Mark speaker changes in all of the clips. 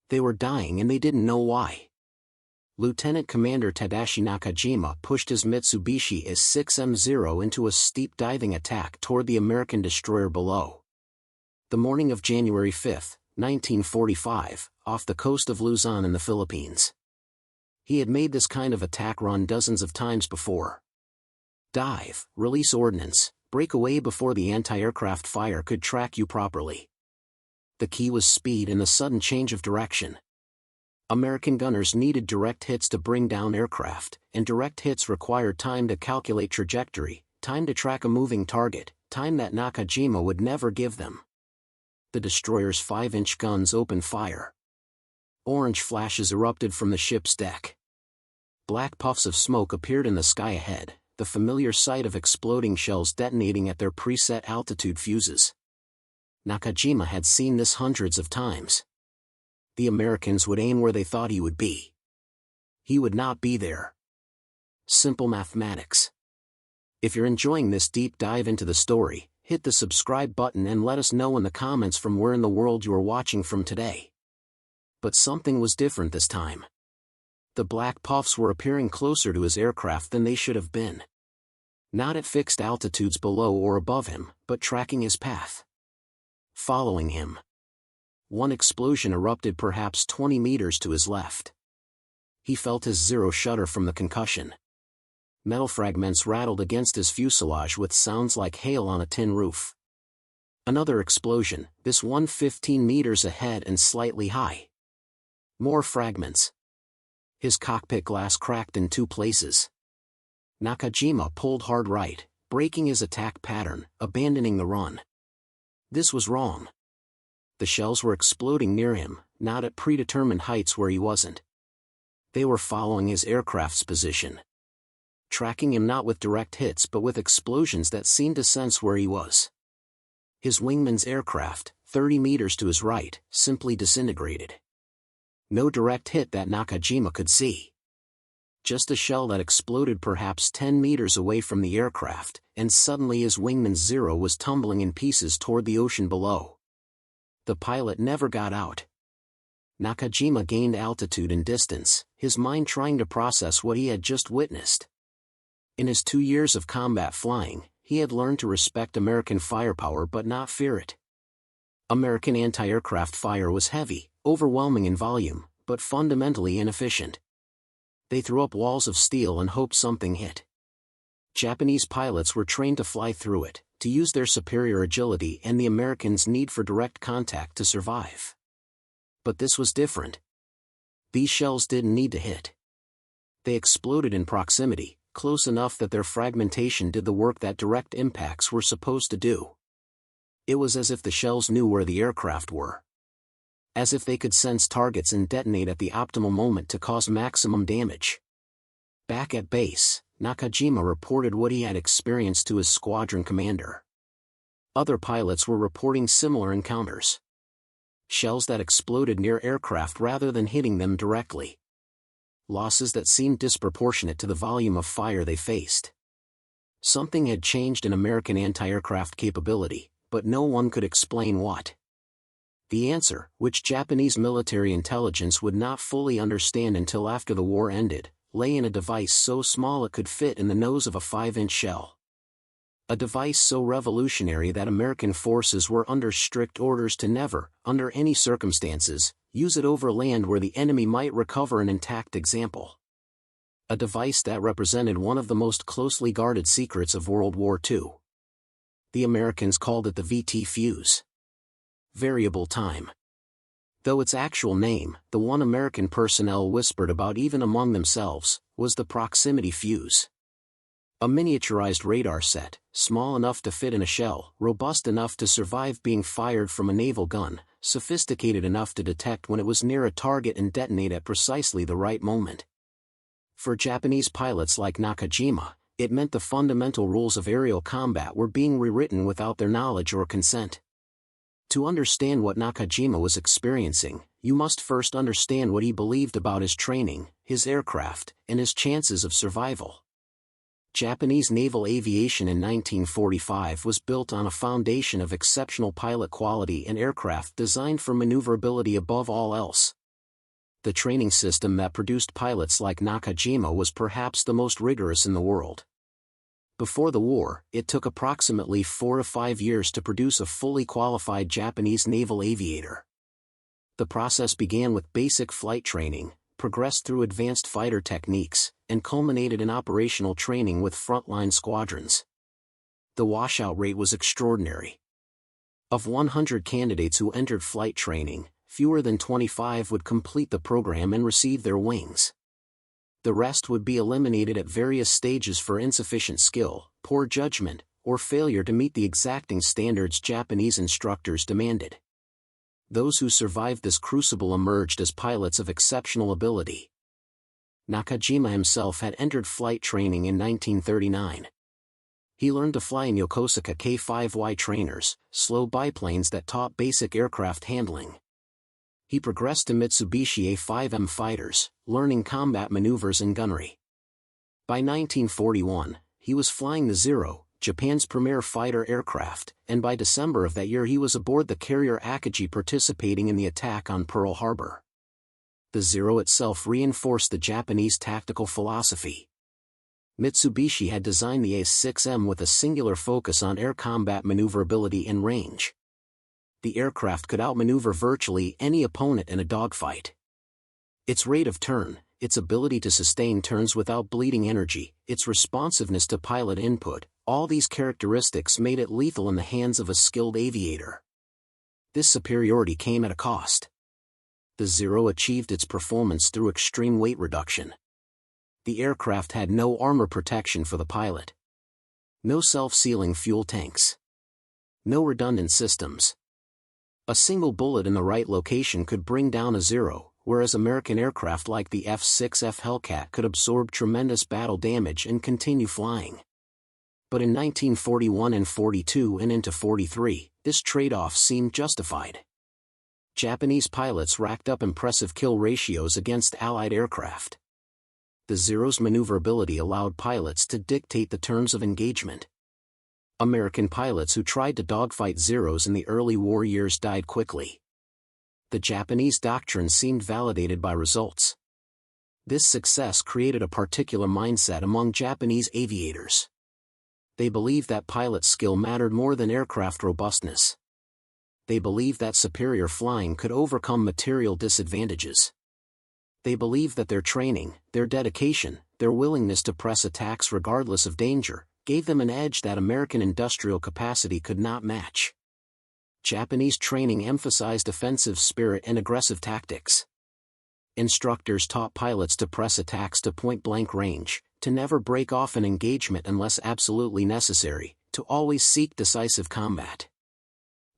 Speaker 1: They were dying and they didn't know why. Lieutenant Commander Tadashi Nakajima pushed his Mitsubishi Is-6M0 into a steep diving attack toward the American destroyer below. The morning of January 5, 1945, off the coast of Luzon in the Philippines. He had made this kind of attack run dozens of times before. Dive, release ordnance, break away before the anti-aircraft fire could track you properly. The key was speed and the sudden change of direction. American gunners needed direct hits to bring down aircraft, and direct hits required time to calculate trajectory, time to track a moving target, time that Nakajima would never give them. The destroyer's 5-inch guns opened fire. Orange flashes erupted from the ship's deck. Black puffs of smoke appeared in the sky ahead, the familiar sight of exploding shells detonating at their preset altitude fuses. Nakajima had seen this hundreds of times. The Americans would aim where they thought he would be. He would not be there. Simple mathematics. If you're enjoying this deep dive into the story, hit the subscribe button and let us know in the comments from where in the world you are watching from today. But something was different this time. The black puffs were appearing closer to his aircraft than they should have been. Not at fixed altitudes below or above him, but tracking his path. Following him. One explosion erupted perhaps 20 meters to his left. He felt his zero shudder from the concussion. Metal fragments rattled against his fuselage with sounds like hail on a tin roof. Another explosion, this one 15 meters ahead and slightly high. More fragments. His cockpit glass cracked in 2 places. Nakajima pulled hard right, breaking his attack pattern, abandoning the run. This was wrong. The shells were exploding near him, not at predetermined heights where he wasn't. They were following his aircraft's position. Tracking him not with direct hits but with explosions that seemed to sense where he was. His wingman's aircraft, 30 meters to his right, simply disintegrated. No direct hit that Nakajima could see. Just a shell that exploded perhaps 10 meters away from the aircraft, and suddenly his wingman's Zero was tumbling in pieces toward the ocean below. The pilot never got out. Nakajima gained altitude and distance, his mind trying to process what he had just witnessed. In his 2 years of combat flying, he had learned to respect American firepower but not fear it. American anti-aircraft fire was heavy, overwhelming in volume, but fundamentally inefficient. They threw up walls of steel and hoped something hit. Japanese pilots were trained to fly through it, to use their superior agility and the Americans' need for direct contact to survive. But this was different. These shells didn't need to hit. They exploded in proximity, close enough that their fragmentation did the work that direct impacts were supposed to do. It was as if the shells knew where the aircraft were. As if they could sense targets and detonate at the optimal moment to cause maximum damage. Back at base, Nakajima reported what he had experienced to his squadron commander. Other pilots were reporting similar encounters. Shells that exploded near aircraft rather than hitting them directly. Losses that seemed disproportionate to the volume of fire they faced. Something had changed in American anti-aircraft capability, but no one could explain what. The answer, which Japanese military intelligence would not fully understand until after the war ended, lay in a device so small it could fit in the nose of a 5-inch shell. A device so revolutionary that American forces were under strict orders to never, under any circumstances, use it over land where the enemy might recover an intact example. A device that represented one of the most closely guarded secrets of World War II. The Americans called it the VT fuse. Variable time. Though its actual name, the one American personnel whispered about even among themselves, was the proximity fuse. A miniaturized radar set, small enough to fit in a shell, robust enough to survive being fired from a naval gun, sophisticated enough to detect when it was near a target and detonate at precisely the right moment. For Japanese pilots like Nakajima, it meant the fundamental rules of aerial combat were being rewritten without their knowledge or consent. To understand what Nakajima was experiencing, you must first understand what he believed about his training, his aircraft, and his chances of survival. Japanese naval aviation in 1945 was built on a foundation of exceptional pilot quality and aircraft designed for maneuverability above all else. The training system that produced pilots like Nakajima was perhaps the most rigorous in the world. Before the war, it took approximately 4 to 5 years to produce a fully qualified Japanese naval aviator. The process began with basic flight training, progressed through advanced fighter techniques, and culminated in operational training with frontline squadrons. The washout rate was extraordinary. Of 100 candidates who entered flight training, fewer than 25 would complete the program and receive their wings. The rest would be eliminated at various stages for insufficient skill, poor judgment, or failure to meet the exacting standards Japanese instructors demanded. Those who survived this crucible emerged as pilots of exceptional ability. Nakajima himself had entered flight training in 1939. He learned to fly in Yokosuka K-5Y trainers, slow biplanes that taught basic aircraft handling. He progressed to Mitsubishi A-5M fighters, learning combat maneuvers and gunnery. By 1941, he was flying the Zero, Japan's premier fighter aircraft, and by December of that year he was aboard the carrier Akagi participating in the attack on Pearl Harbor. The Zero itself reinforced the Japanese tactical philosophy. Mitsubishi had designed the A-6M with a singular focus on air combat maneuverability and range. The aircraft could outmaneuver virtually any opponent in a dogfight. Its rate of turn, its ability to sustain turns without bleeding energy, its responsiveness to pilot input, all these characteristics made it lethal in the hands of a skilled aviator. This superiority came at a cost. The Zero achieved its performance through extreme weight reduction. The aircraft had no armor protection for the pilot. No self-sealing fuel tanks. No redundant systems. A single bullet in the right location could bring down a Zero, whereas American aircraft like the F-6F Hellcat could absorb tremendous battle damage and continue flying. But in 1941 and 42 and into 43, this trade-off seemed justified. Japanese pilots racked up impressive kill ratios against Allied aircraft. The Zero's maneuverability allowed pilots to dictate the terms of engagement. American pilots who tried to dogfight Zeros in the early war years died quickly. The Japanese doctrine seemed validated by results. This success created a particular mindset among Japanese aviators. They believed that pilot skill mattered more than aircraft robustness. They believed that superior flying could overcome material disadvantages. They believed that their training, their dedication, their willingness to press attacks regardless of danger, gave them an edge that American industrial capacity could not match. Japanese training emphasized offensive spirit and aggressive tactics. Instructors taught pilots to press attacks to point-blank range, to never break off an engagement unless absolutely necessary, to always seek decisive combat.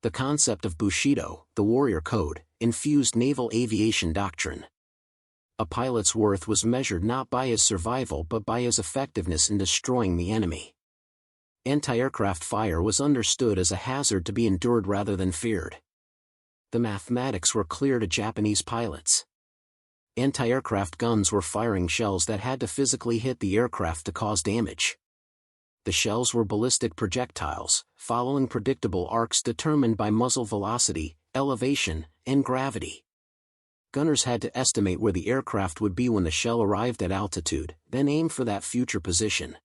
Speaker 1: The concept of Bushido, the warrior code, infused naval aviation doctrine. A pilot's worth was measured not by his survival but by his effectiveness in destroying the enemy. Anti-aircraft fire was understood as a hazard to be endured rather than feared. The mathematics were clear to Japanese pilots. Anti-aircraft guns were firing shells that had to physically hit the aircraft to cause damage. The shells were ballistic projectiles, following predictable arcs determined by muzzle velocity, elevation, and gravity. Gunners had to estimate where the aircraft would be when the shell arrived at altitude, then aim for that future position.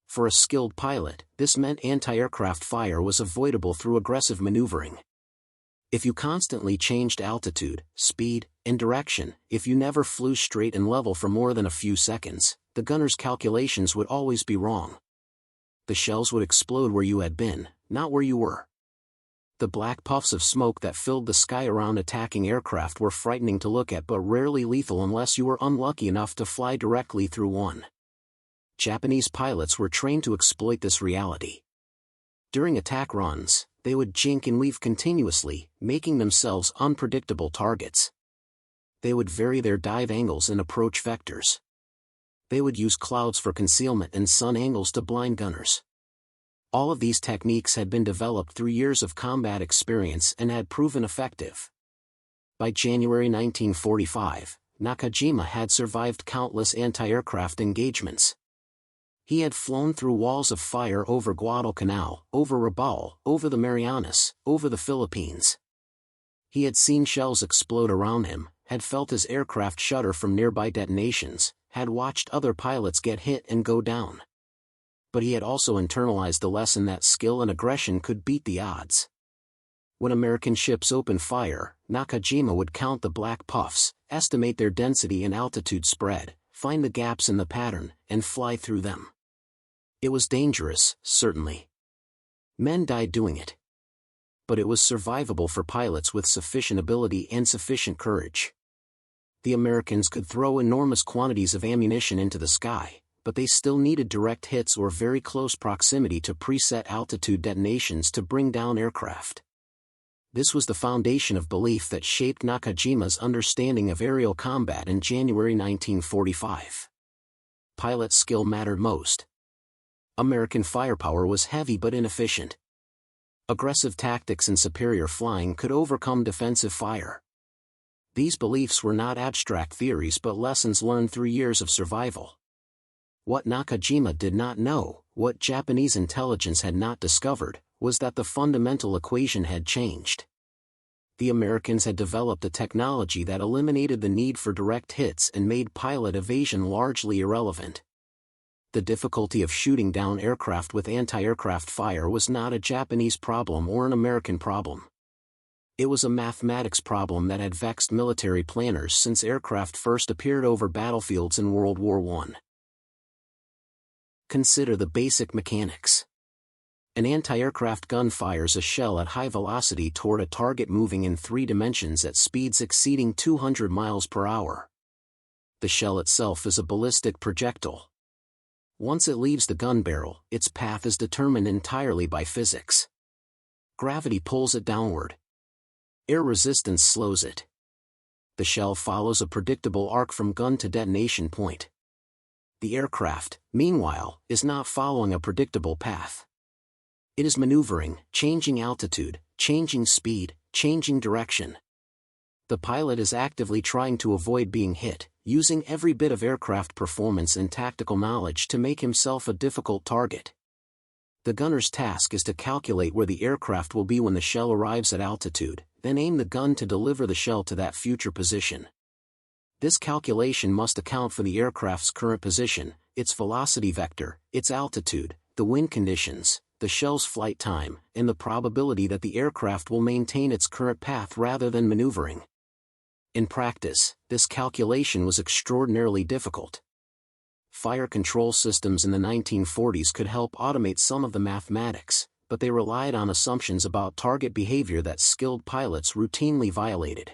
Speaker 1: For a skilled pilot, this meant anti-aircraft fire was avoidable through aggressive maneuvering. If you constantly changed altitude, speed, and direction, if you never flew straight and level for more than a few seconds, the gunner's calculations would always be wrong. The shells would explode where you had been, not where you were. The black puffs of smoke that filled the sky around attacking aircraft were frightening to look at but rarely lethal unless you were unlucky enough to fly directly through one. Japanese pilots were trained to exploit this reality. During attack runs, they would jink and weave continuously, making themselves unpredictable targets. They would vary their dive angles and approach vectors. They would use clouds for concealment and sun angles to blind gunners. All of these techniques had been developed through years of combat experience and had proven effective. By January 1945, Nakajima had survived countless anti-aircraft engagements. He had flown through walls of fire over Guadalcanal, over Rabaul, over the Marianas, over the Philippines. He had seen shells explode around him, had felt his aircraft shudder from nearby detonations, had watched other pilots get hit and go down. But he had also internalized the lesson that skill and aggression could beat the odds. When American ships opened fire, Nakajima would count the black puffs, estimate their density and altitude spread, find the gaps in the pattern, and fly through them. It was dangerous, certainly. Men died doing it. But it was survivable for pilots with sufficient ability and sufficient courage. The Americans could throw enormous quantities of ammunition into the sky, but they still needed direct hits or very close proximity to preset altitude detonations to bring down aircraft. This was the foundation of belief that shaped Nakajima's understanding of aerial combat in January 1945. Pilot skill mattered most. American firepower was heavy but inefficient. Aggressive tactics and superior flying could overcome defensive fire. These beliefs were not abstract theories but lessons learned through years of survival. What Nakajima did not know, what Japanese intelligence had not discovered, was that the fundamental equation had changed. The Americans had developed a technology that eliminated the need for direct hits and made pilot evasion largely irrelevant. The difficulty of shooting down aircraft with anti-aircraft fire was not a Japanese problem or an American problem. It was a mathematics problem that had vexed military planners since aircraft first appeared over battlefields in World War I. Consider the basic mechanics. An anti-aircraft gun fires a shell at high velocity toward a target moving in 3 dimensions at speeds exceeding 200 miles per hour. The shell itself is a ballistic projectile. Once it leaves the gun barrel, its path is determined entirely by physics. Gravity pulls it downward. Air resistance slows it. The shell follows a predictable arc from gun to detonation point. The aircraft, meanwhile, is not following a predictable path. It is maneuvering, changing altitude, changing speed, changing direction. The pilot is actively trying to avoid being hit, using every bit of aircraft performance and tactical knowledge to make himself a difficult target. The gunner's task is to calculate where the aircraft will be when the shell arrives at altitude, then aim the gun to deliver the shell to that future position. This calculation must account for the aircraft's current position, its velocity vector, its altitude, the wind conditions, the shell's flight time, and the probability that the aircraft will maintain its current path rather than maneuvering. In practice, this calculation was extraordinarily difficult. Fire control systems in the 1940s could help automate some of the mathematics, but they relied on assumptions about target behavior that skilled pilots routinely violated.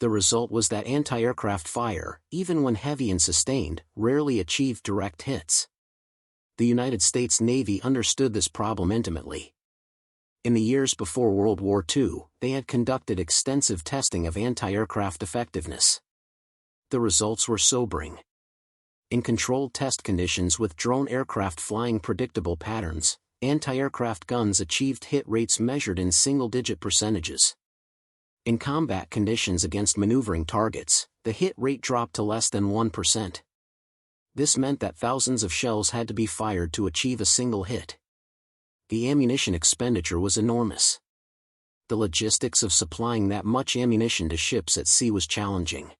Speaker 1: The result was that anti-aircraft fire, even when heavy and sustained, rarely achieved direct hits. The United States Navy understood this problem intimately. In the years before World War II, they had conducted extensive testing of anti-aircraft effectiveness. The results were sobering. In controlled test conditions with drone aircraft flying predictable patterns, anti-aircraft guns achieved hit rates measured in single-digit percentages. In combat conditions against maneuvering targets, the hit rate dropped to less than 1%. This meant that thousands of shells had to be fired to achieve a single hit. The ammunition expenditure was enormous. The logistics of supplying that much ammunition to ships at sea was challenging.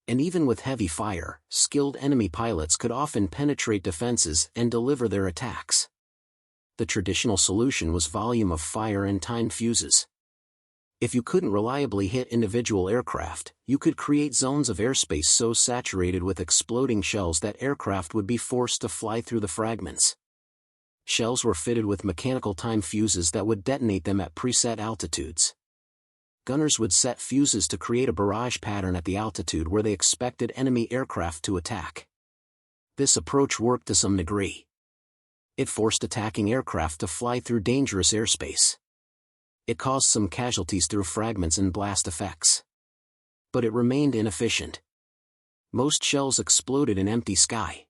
Speaker 1: And even with heavy fire, skilled enemy pilots could often penetrate defenses and deliver their attacks. The traditional solution was volume of fire and timed fuses. If you couldn't reliably hit individual aircraft, you could create zones of airspace so saturated with exploding shells that aircraft would be forced to fly through the fragments. Shells were fitted with mechanical time fuses that would detonate them at preset altitudes. Gunners would set fuses to create a barrage pattern at the altitude where they expected enemy aircraft to attack. This approach worked to some degree. It forced attacking aircraft to fly through dangerous airspace. It caused some casualties through fragments and blast effects. But it remained inefficient. Most shells exploded in empty sky.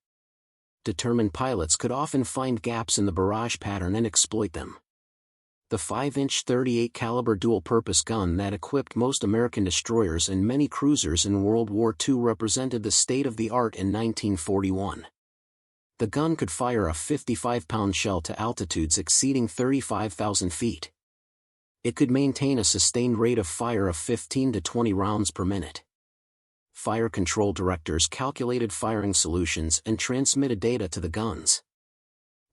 Speaker 1: Determined pilots could often find gaps in the barrage pattern and exploit them. The 5-inch .38 caliber dual-purpose gun that equipped most American destroyers and many cruisers in World War II represented the state-of-the-art in 1941. The gun could fire a 55-pound shell to altitudes exceeding 35,000 feet. It could maintain a sustained rate of fire of 15 to 20 rounds per minute. Fire control directors calculated firing solutions and transmitted data to the guns.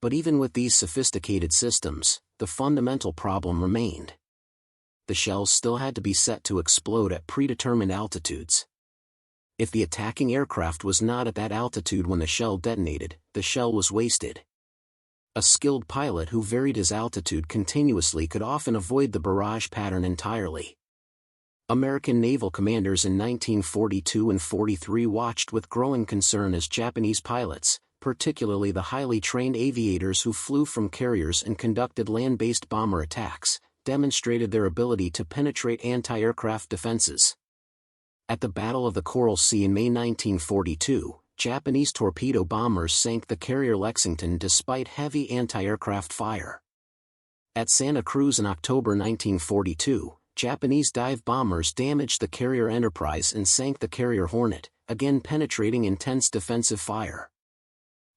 Speaker 1: But even with these sophisticated systems, the fundamental problem remained. The shells still had to be set to explode at predetermined altitudes. If the attacking aircraft was not at that altitude when the shell detonated, the shell was wasted. A skilled pilot who varied his altitude continuously could often avoid the barrage pattern entirely. American naval commanders in 1942 and 43 watched with growing concern as Japanese pilots, particularly the highly trained aviators who flew from carriers and conducted land-based bomber attacks, demonstrated their ability to penetrate anti-aircraft defenses. At the Battle of the Coral Sea in May 1942, Japanese torpedo bombers sank the carrier Lexington despite heavy anti-aircraft fire. At Santa Cruz in October 1942, Japanese dive bombers damaged the carrier Enterprise and sank the carrier Hornet, again penetrating intense defensive fire.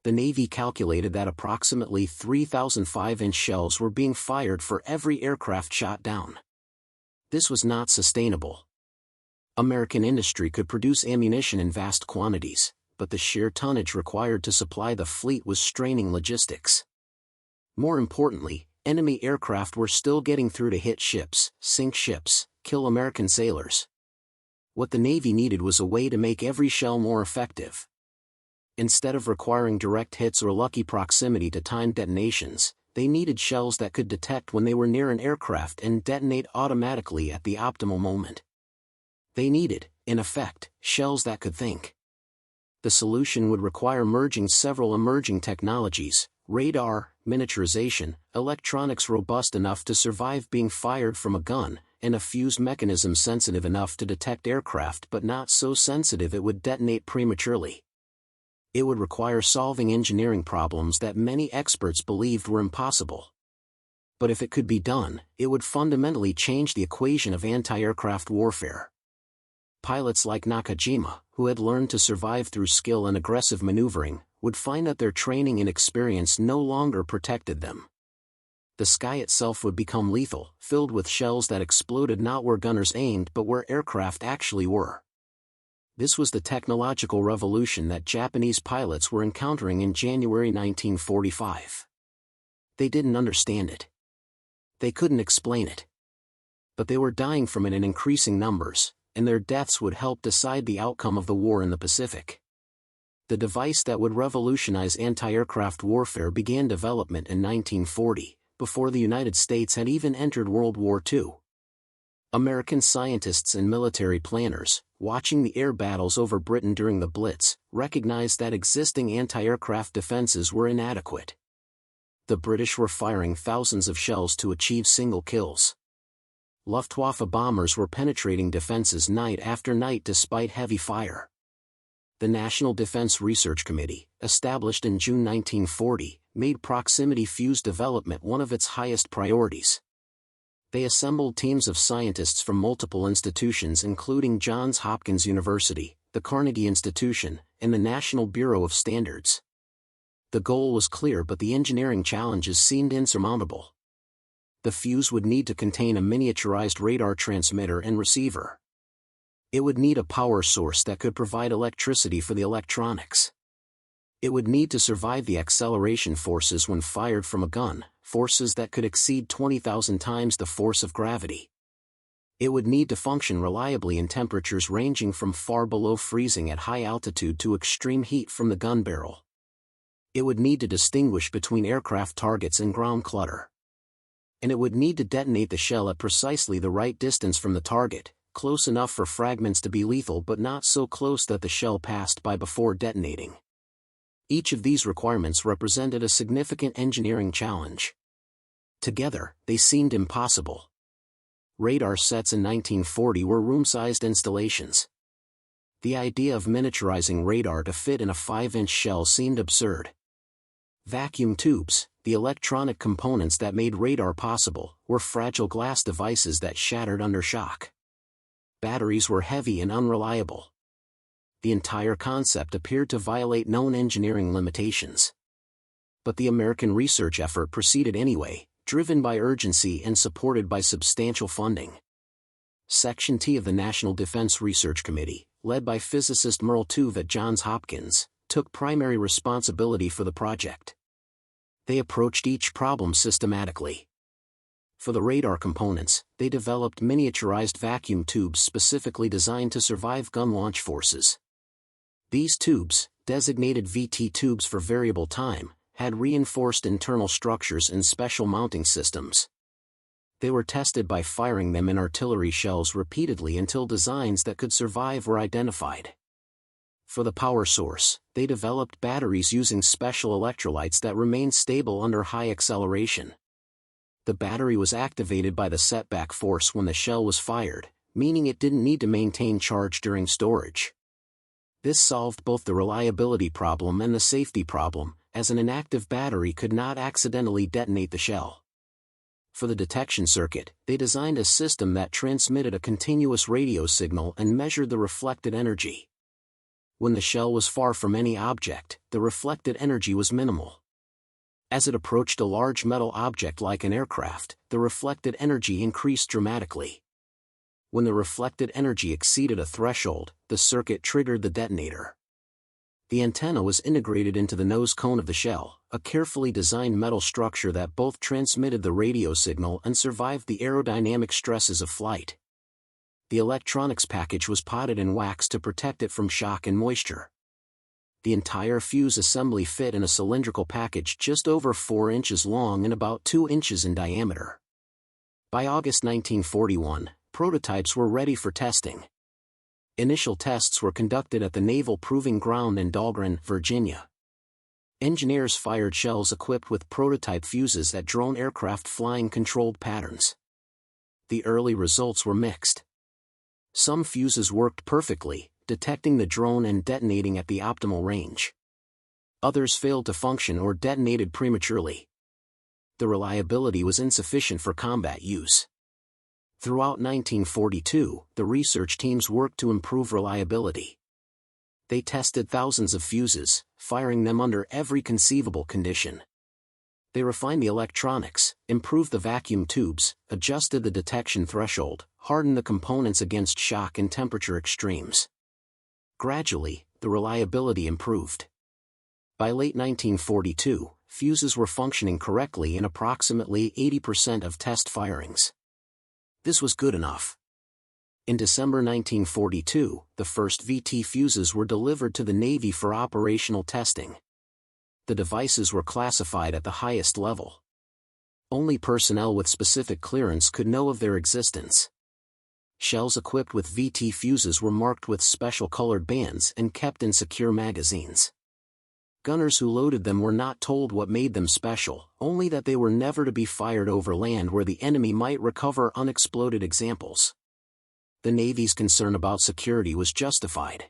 Speaker 1: The Navy calculated that approximately 3,000 5-inch shells were being fired for every aircraft shot down. This was not sustainable. American industry could produce ammunition in vast quantities, but the sheer tonnage required to supply the fleet was straining logistics. More importantly, enemy aircraft were still getting through to hit ships, sink ships, kill American sailors. What the Navy needed was a way to make every shell more effective. Instead of requiring direct hits or lucky proximity to timed detonations, they needed shells that could detect when they were near an aircraft and detonate automatically at the optimal moment. They needed, in effect, shells that could think. The solution would require merging several emerging technologies: radar, miniaturization, electronics robust enough to survive being fired from a gun, and a fuse mechanism sensitive enough to detect aircraft but not so sensitive it would detonate prematurely. It would require solving engineering problems that many experts believed were impossible. But if it could be done, it would fundamentally change the equation of anti-aircraft warfare. Pilots like Nakajima, who had learned to survive through skill and aggressive maneuvering, would find that their training and experience no longer protected them. The sky itself would become lethal, filled with shells that exploded not where gunners aimed but where aircraft actually were. This was the technological revolution that Japanese pilots were encountering in January 1945. They didn't understand it. They couldn't explain it. But they were dying from it in increasing numbers, and their deaths would help decide the outcome of the war in the Pacific. The device that would revolutionize anti-aircraft warfare began development in 1940, before the United States had even entered World War II. American scientists and military planners, watching the air battles over Britain during the Blitz, recognized that existing anti-aircraft defenses were inadequate. The British were firing thousands of shells to achieve single kills. Luftwaffe bombers were penetrating defenses night after night despite heavy fire. The National Defense Research Committee, established in June 1940, made proximity fuse development one of its highest priorities. They assembled teams of scientists from multiple institutions including Johns Hopkins University, the Carnegie Institution, and the National Bureau of Standards. The goal was clear but the engineering challenges seemed insurmountable. The fuse would need to contain a miniaturized radar transmitter and receiver. It would need a power source that could provide electricity for the electronics. It would need to survive the acceleration forces when fired from a gun, forces that could exceed 20,000 times the force of gravity. It would need to function reliably in temperatures ranging from far below freezing at high altitude to extreme heat from the gun barrel. It would need to distinguish between aircraft targets and ground clutter. And it would need to detonate the shell at precisely the right distance from the target, close enough for fragments to be lethal but not so close that the shell passed by before detonating. Each of these requirements represented a significant engineering challenge. Together, they seemed impossible. Radar sets in 1940 were room-sized installations. The idea of miniaturizing radar to fit in a 5-inch shell seemed absurd. Vacuum tubes, the electronic components that made radar possible, were fragile glass devices that shattered under shock. Batteries were heavy and unreliable. The entire concept appeared to violate known engineering limitations. But the American research effort proceeded anyway, driven by urgency and supported by substantial funding. Section T of the National Defense Research Committee, led by physicist Merle Tuve at Johns Hopkins, took primary responsibility for the project. They approached each problem systematically. For the radar components, they developed miniaturized vacuum tubes specifically designed to survive gun launch forces. These tubes, designated VT tubes for variable time, had reinforced internal structures and special mounting systems. They were tested by firing them in artillery shells repeatedly until designs that could survive were identified. For the power source, they developed batteries using special electrolytes that remained stable under high acceleration. The battery was activated by the setback force when the shell was fired, meaning it didn't need to maintain charge during storage. This solved both the reliability problem and the safety problem, as an inactive battery could not accidentally detonate the shell. For the detection circuit, they designed a system that transmitted a continuous radio signal and measured the reflected energy. When the shell was far from any object, the reflected energy was minimal. As it approached a large metal object like an aircraft, the reflected energy increased dramatically. When the reflected energy exceeded a threshold, the circuit triggered the detonator. The antenna was integrated into the nose cone of the shell, a carefully designed metal structure that both transmitted the radio signal and survived the aerodynamic stresses of flight. The electronics package was potted in wax to protect it from shock and moisture. The entire fuse assembly fit in a cylindrical package just over 4 inches long and about 2 inches in diameter. By August 1941, prototypes were ready for testing. Initial tests were conducted at the Naval Proving Ground in Dahlgren, Virginia. Engineers fired shells equipped with prototype fuses at drone aircraft flying controlled patterns. The early results were mixed. Some fuses worked perfectly, detecting the drone and detonating at the optimal range. Others failed to function or detonated prematurely. The reliability was insufficient for combat use. Throughout 1942, the research teams worked to improve reliability. They tested thousands of fuses, firing them under every conceivable condition. They refined the electronics, improved the vacuum tubes, adjusted the detection threshold, hardened the components against shock and temperature extremes. Gradually, the reliability improved. By late 1942, fuses were functioning correctly in approximately 80% of test firings. This was good enough. In December 1942, the first VT fuses were delivered to the Navy for operational testing. The devices were classified at the highest level. Only personnel with specific clearance could know of their existence. Shells equipped with VT fuses were marked with special colored bands and kept in secure magazines. Gunners who loaded them were not told what made them special, only that they were never to be fired over land where the enemy might recover unexploded examples. The Navy's concern about security was justified.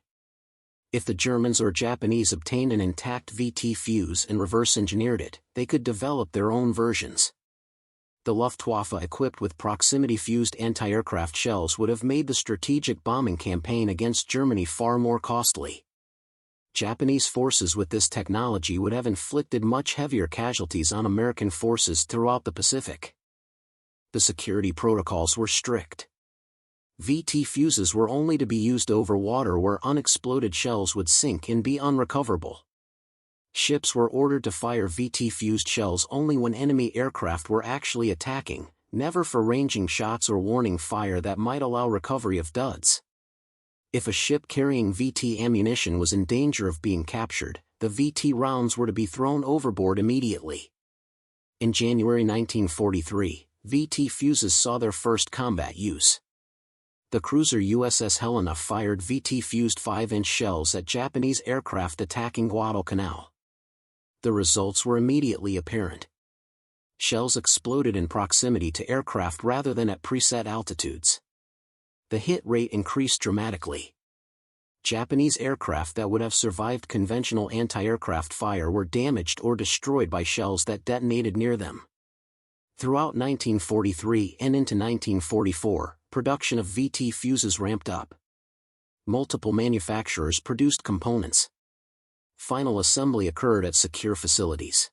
Speaker 1: If the Germans or Japanese obtained an intact VT fuse and reverse-engineered it, they could develop their own versions. The Luftwaffe equipped with proximity-fused anti-aircraft shells would have made the strategic bombing campaign against Germany far more costly. Japanese forces with this technology would have inflicted much heavier casualties on American forces throughout the Pacific. The security protocols were strict. VT fuses were only to be used over water where unexploded shells would sink and be unrecoverable. Ships were ordered to fire VT-fused shells only when enemy aircraft were actually attacking, never for ranging shots or warning fire that might allow recovery of duds. If a ship carrying VT ammunition was in danger of being captured, the VT rounds were to be thrown overboard immediately. In January 1943, VT fuses saw their first combat use. The cruiser USS Helena fired VT-fused 5-inch shells at Japanese aircraft attacking Guadalcanal. The results were immediately apparent. Shells exploded in proximity to aircraft rather than at preset altitudes. The hit rate increased dramatically. Japanese aircraft that would have survived conventional anti-aircraft fire were damaged or destroyed by shells that detonated near them. Throughout 1943 and into 1944, production of VT fuses ramped up. Multiple manufacturers produced components. Final assembly occurred at secure facilities.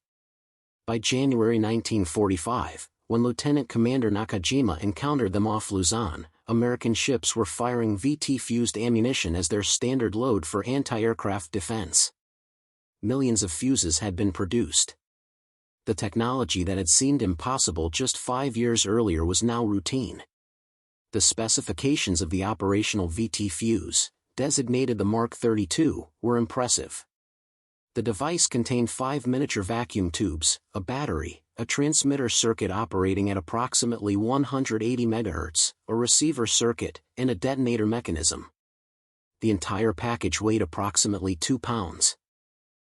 Speaker 1: By January 1945, When Lieutenant Commander Nakajima encountered them off Luzon, American ships were firing VT-fused ammunition as their standard load for anti-aircraft defense. Millions of fuses had been produced. The technology that had seemed impossible just 5 years earlier was now routine. The specifications of the operational VT fuse, designated the Mark 32, were impressive. The device contained 5 miniature vacuum tubes, a battery, a transmitter circuit operating at approximately 180 MHz, a receiver circuit, and a detonator mechanism. The entire package weighed approximately 2 pounds.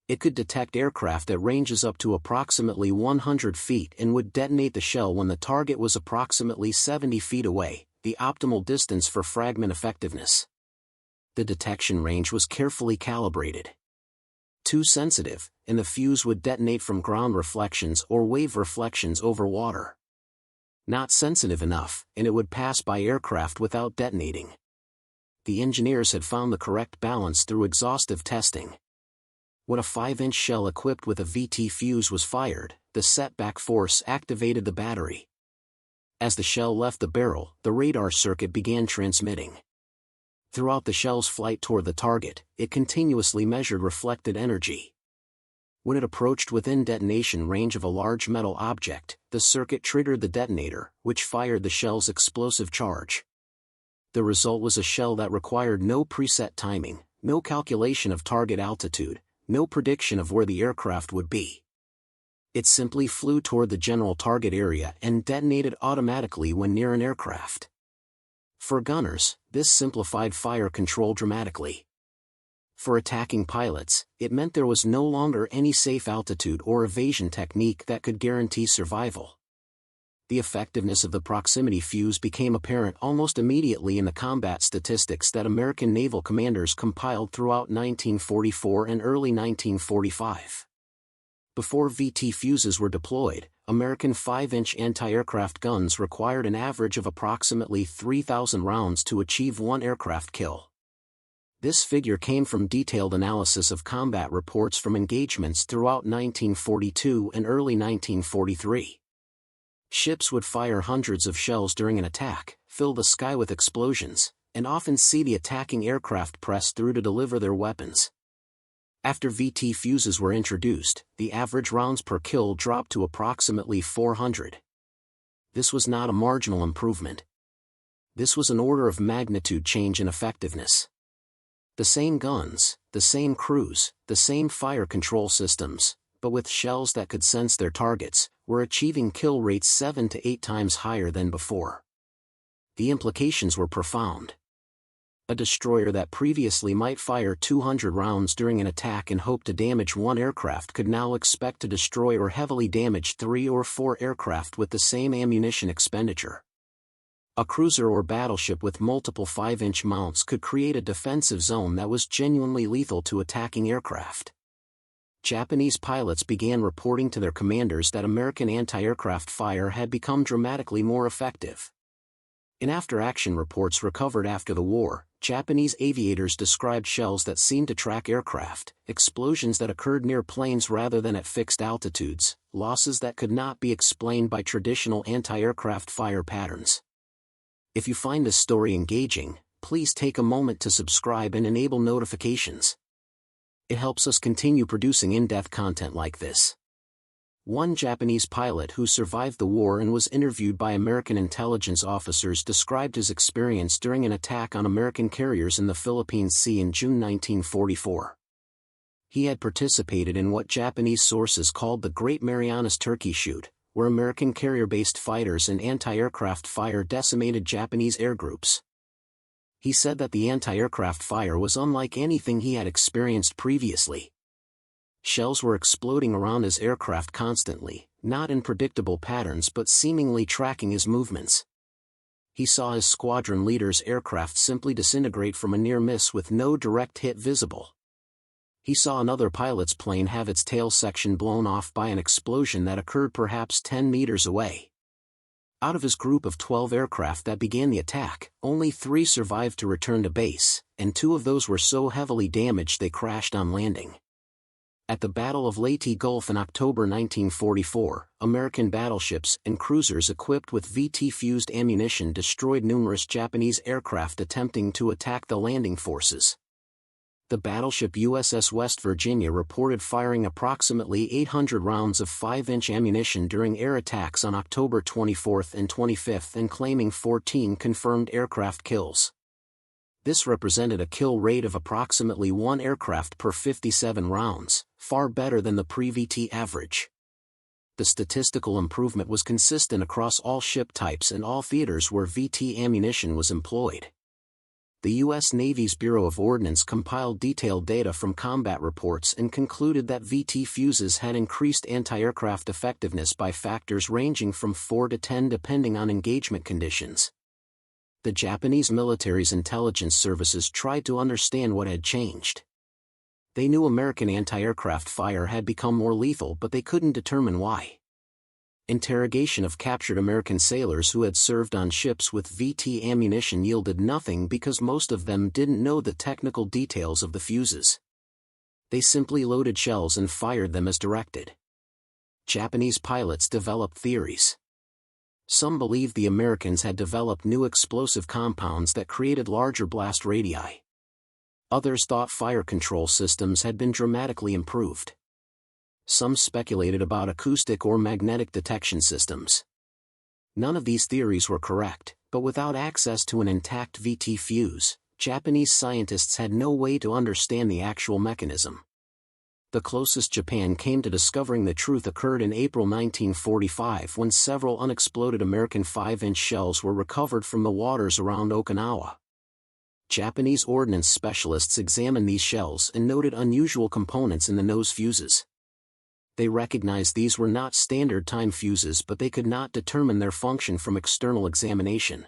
Speaker 1: It could detect aircraft at ranges up to approximately 100 feet and would detonate the shell when the target was approximately 70 feet away, the optimal distance for fragment effectiveness. The detection range was carefully calibrated. Too sensitive, and the fuse would detonate from ground reflections or wave reflections over water. Not sensitive enough, and it would pass by aircraft without detonating. The engineers had found the correct balance through exhaustive testing. When a 5-inch shell equipped with a VT fuse was fired, the setback force activated the battery. As the shell left the barrel, the radar circuit began transmitting. Throughout the shell's flight toward the target, it continuously measured reflected energy. When it approached within detonation range of a large metal object, the circuit triggered the detonator, which fired the shell's explosive charge. The result was a shell that required no preset timing, no calculation of target altitude, no prediction of where the aircraft would be. It simply flew toward the general target area and detonated automatically when near an aircraft. For gunners, this simplified fire control dramatically. For attacking pilots, it meant there was no longer any safe altitude or evasion technique that could guarantee survival. The effectiveness of the proximity fuse became apparent almost immediately in the combat statistics that American naval commanders compiled throughout 1944 and early 1945. Before VT fuses were deployed, American 5-inch anti-aircraft guns required an average of approximately 3,000 rounds to achieve one aircraft kill. This figure came from detailed analysis of combat reports from engagements throughout 1942 and early 1943. Ships would fire hundreds of shells during an attack, fill the sky with explosions, and often see the attacking aircraft press through to deliver their weapons. After VT fuses were introduced, the average rounds per kill dropped to approximately 400. This was not a marginal improvement. This was an order of magnitude change in effectiveness. The same guns, the same crews, the same fire control systems, but with shells that could sense their targets, were achieving kill rates 7 to 8 times higher than before. The implications were profound. A destroyer that previously might fire 200 rounds during an attack and hope to damage one aircraft could now expect to destroy or heavily damage 3 or 4 aircraft with the same ammunition expenditure. A cruiser or battleship with multiple 5-inch mounts could create a defensive zone that was genuinely lethal to attacking aircraft. Japanese pilots began reporting to their commanders that American anti-aircraft fire had become dramatically more effective. In after-action reports recovered after the war, Japanese aviators described shells that seemed to track aircraft, explosions that occurred near planes rather than at fixed altitudes, losses that could not be explained by traditional anti-aircraft fire patterns. If you find this story engaging, please take a moment to subscribe and enable notifications. It helps us continue producing in-depth content like this. One Japanese pilot who survived the war and was interviewed by American intelligence officers described his experience during an attack on American carriers in the Philippine Sea in June 1944. He had participated in what Japanese sources called the Great Marianas Turkey Shoot, where American carrier-based fighters and anti-aircraft fire decimated Japanese air groups. He said that the anti-aircraft fire was unlike anything he had experienced previously. Shells were exploding around his aircraft constantly, not in predictable patterns but seemingly tracking his movements. He saw his squadron leader's aircraft simply disintegrate from a near miss with no direct hit visible. He saw another pilot's plane have its tail section blown off by an explosion that occurred perhaps 10 meters away. Out of his group of 12 aircraft that began the attack, only 3 survived to return to base, and 2 of those were so heavily damaged they crashed on landing. At the Battle of Leyte Gulf in October 1944, American battleships and cruisers equipped with VT-fused ammunition destroyed numerous Japanese aircraft attempting to attack the landing forces. The battleship USS West Virginia reported firing approximately 800 rounds of 5-inch ammunition during air attacks on October 24 and 25 and claiming 14 confirmed aircraft kills. This represented a kill rate of approximately 1 aircraft per 57 rounds, far better than the pre-VT average. The statistical improvement was consistent across all ship types and all theaters where VT ammunition was employed. The U.S. Navy's Bureau of Ordnance compiled detailed data from combat reports and concluded that VT fuses had increased anti-aircraft effectiveness by factors ranging from 4 to 10 depending on engagement conditions. The Japanese military's intelligence services tried to understand what had changed. They knew American anti-aircraft fire had become more lethal, but they couldn't determine why. Interrogation of captured American sailors who had served on ships with VT ammunition yielded nothing because most of them didn't know the technical details of the fuses. They simply loaded shells and fired them as directed. Japanese pilots developed theories. Some believed the Americans had developed new explosive compounds that created larger blast radii. Others thought fire control systems had been dramatically improved. Some speculated about acoustic or magnetic detection systems. None of these theories were correct, but without access to an intact VT fuse, Japanese scientists had no way to understand the actual mechanism. The closest Japan came to discovering the truth occurred in April 1945 when several unexploded American 5-inch shells were recovered from the waters around Okinawa. Japanese ordnance specialists examined these shells and noted unusual components in the nose fuses. They recognized these were not standard time fuses, but they could not determine their function from external examination.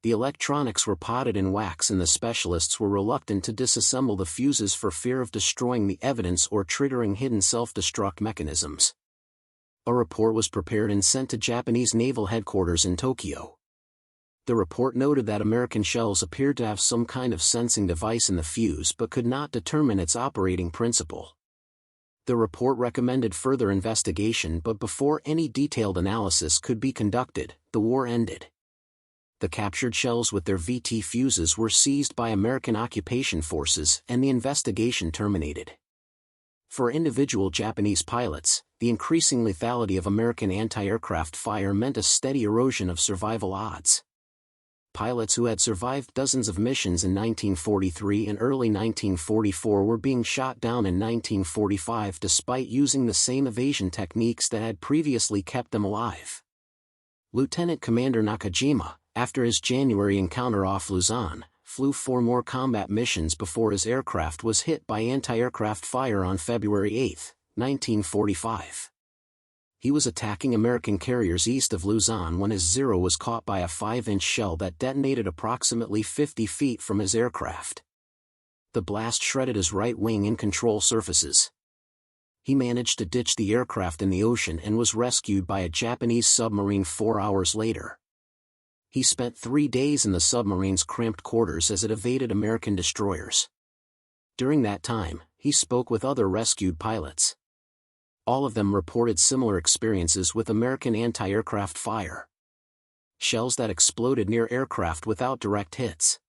Speaker 1: The electronics were potted in wax and the specialists were reluctant to disassemble the fuses for fear of destroying the evidence or triggering hidden self-destruct mechanisms. A report was prepared and sent to Japanese naval headquarters in Tokyo. The report noted that American shells appeared to have some kind of sensing device in the fuse but could not determine its operating principle. The report recommended further investigation, but before any detailed analysis could be conducted, the war ended. The captured shells with their VT fuses were seized by American occupation forces and the investigation terminated. For individual Japanese pilots, the increasing lethality of American anti-aircraft fire meant a steady erosion of survival odds. Pilots who had survived dozens of missions in 1943 and early 1944 were being shot down in 1945 despite using the same evasion techniques that had previously kept them alive. Lieutenant Commander Nakajima, after his January encounter off Luzon, flew 4 more combat missions before his aircraft was hit by anti-aircraft fire on February 8, 1945. He was attacking American carriers east of Luzon when his Zero was caught by a 5-inch shell that detonated approximately 50 feet from his aircraft. The blast shredded his right wing and control surfaces. He managed to ditch the aircraft in the ocean and was rescued by a Japanese submarine 4 hours later. He spent 3 days in the submarine's cramped quarters as it evaded American destroyers. During that time, he spoke with other rescued pilots. All of them reported similar experiences with American anti-aircraft fire. Shells that exploded near aircraft without direct hits.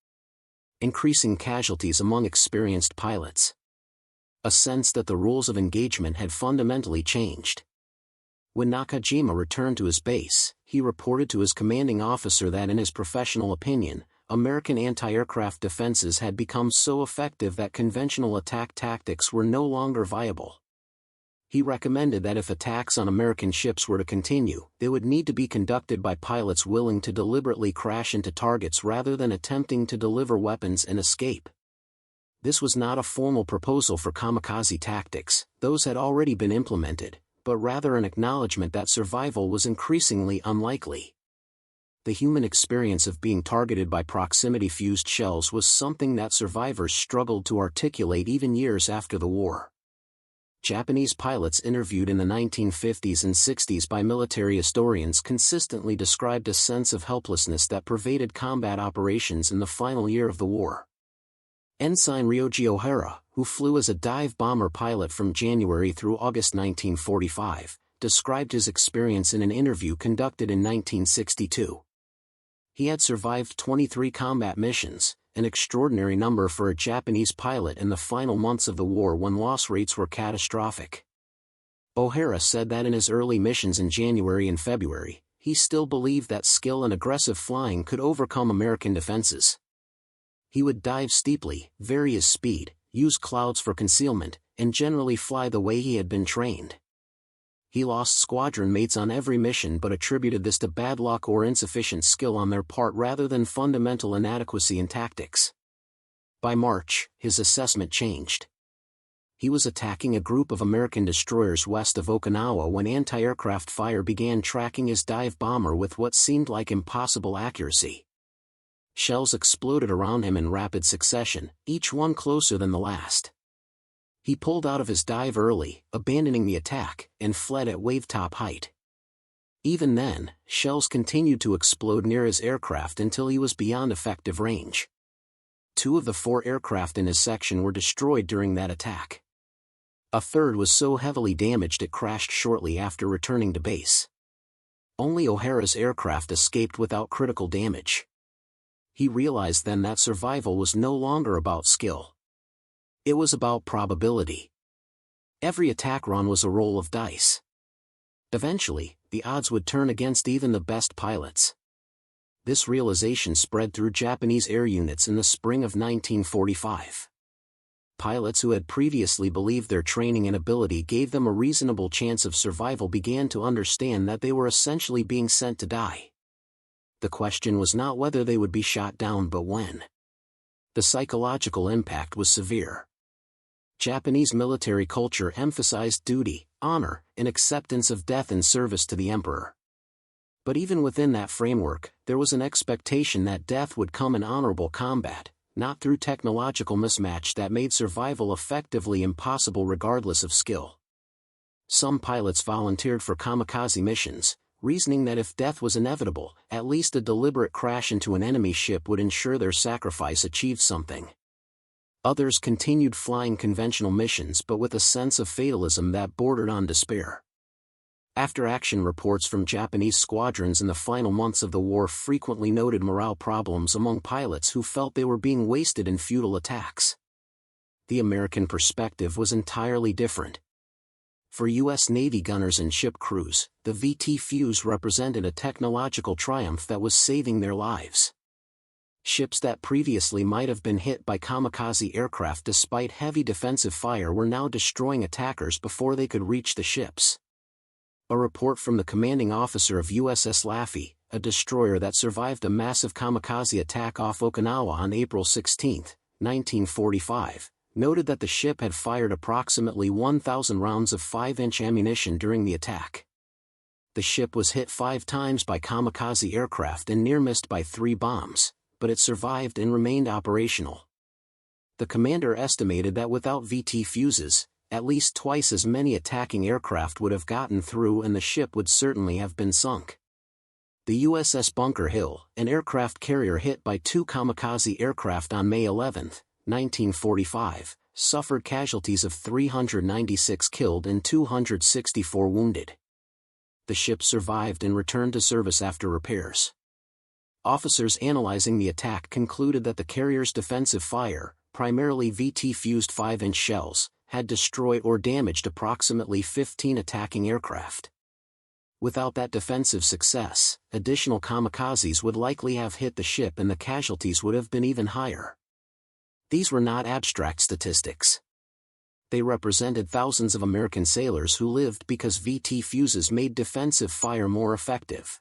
Speaker 1: Increasing casualties among experienced pilots. A sense that the rules of engagement had fundamentally changed. When Nakajima returned to his base, he reported to his commanding officer that in his professional opinion, American anti-aircraft defenses had become so effective that conventional attack tactics were no longer viable. He recommended that if attacks on American ships were to continue, they would need to be conducted by pilots willing to deliberately crash into targets rather than attempting to deliver weapons and escape. This was not a formal proposal for kamikaze tactics, those had already been implemented, but rather an acknowledgement that survival was increasingly unlikely. The human experience of being targeted by proximity-fused shells was something that survivors struggled to articulate even years after the war. Japanese pilots interviewed in the 1950s and 60s by military historians consistently described a sense of helplessness that pervaded combat operations in the final year of the war. Ensign Ryoji Ohara, who flew as a dive bomber pilot from January through August 1945, described his experience in an interview conducted in 1962. He had survived 23 combat missions, an extraordinary number for a Japanese pilot in the final months of the war when loss rates were catastrophic. O'Hara said that in his early missions in January and February, he still believed that skill and aggressive flying could overcome American defenses. He would dive steeply, vary his speed, use clouds for concealment, and generally fly the way he had been trained. He lost squadron mates on every mission but attributed this to bad luck or insufficient skill on their part rather than fundamental inadequacy in tactics. By March, his assessment changed. He was attacking a group of American destroyers west of Okinawa when anti-aircraft fire began tracking his dive bomber with what seemed like impossible accuracy. Shells exploded around him in rapid succession, each one closer than the last. He pulled out of his dive early, abandoning the attack, and fled at wave-top height. Even then, shells continued to explode near his aircraft until he was beyond effective range. 2 of the 4 aircraft in his section were destroyed during that attack. A third was so heavily damaged it crashed shortly after returning to base. Only O'Hara's aircraft escaped without critical damage. He realized then that survival was no longer about skill. It was about probability. Every attack run was a roll of dice. Eventually, the odds would turn against even the best pilots. This realization spread through Japanese air units in the spring of 1945. Pilots who had previously believed their training and ability gave them a reasonable chance of survival began to understand that they were essentially being sent to die. The question was not whether they would be shot down but when. The psychological impact was severe. Japanese military culture emphasized duty, honor, and acceptance of death in service to the emperor. But even within that framework, there was an expectation that death would come in honorable combat, not through technological mismatch that made survival effectively impossible regardless of skill. Some pilots volunteered for kamikaze missions, reasoning that if death was inevitable, at least a deliberate crash into an enemy ship would ensure their sacrifice achieved something. Others continued flying conventional missions but with a sense of fatalism that bordered on despair. After-action reports from Japanese squadrons in the final months of the war frequently noted morale problems among pilots who felt they were being wasted in futile attacks. The American perspective was entirely different. For U.S. Navy gunners and ship crews, the VT fuse represented a technological triumph that was saving their lives. Ships that previously might have been hit by kamikaze aircraft despite heavy defensive fire were now destroying attackers before they could reach the ships. A report from the commanding officer of USS Laffey, a destroyer that survived a massive kamikaze attack off Okinawa on April 16, 1945, noted that the ship had fired approximately 1,000 rounds of 5-inch ammunition during the attack. The ship was hit 5 times by kamikaze aircraft and near-missed by 3 bombs, but it survived and remained operational. The commander estimated that without VT fuses, at least twice as many attacking aircraft would have gotten through and the ship would certainly have been sunk. The USS Bunker Hill, an aircraft carrier hit by 2 kamikaze aircraft on May 11, 1945, suffered casualties of 396 killed and 264 wounded. The ship survived and returned to service after repairs. Officers analyzing the attack concluded that the carrier's defensive fire, primarily VT-fused 5-inch shells, had destroyed or damaged approximately 15 attacking aircraft. Without that defensive success, additional kamikazes would likely have hit the ship and the casualties would have been even higher. These were not abstract statistics. They represented thousands of American sailors who lived because VT fuses made defensive fire more effective.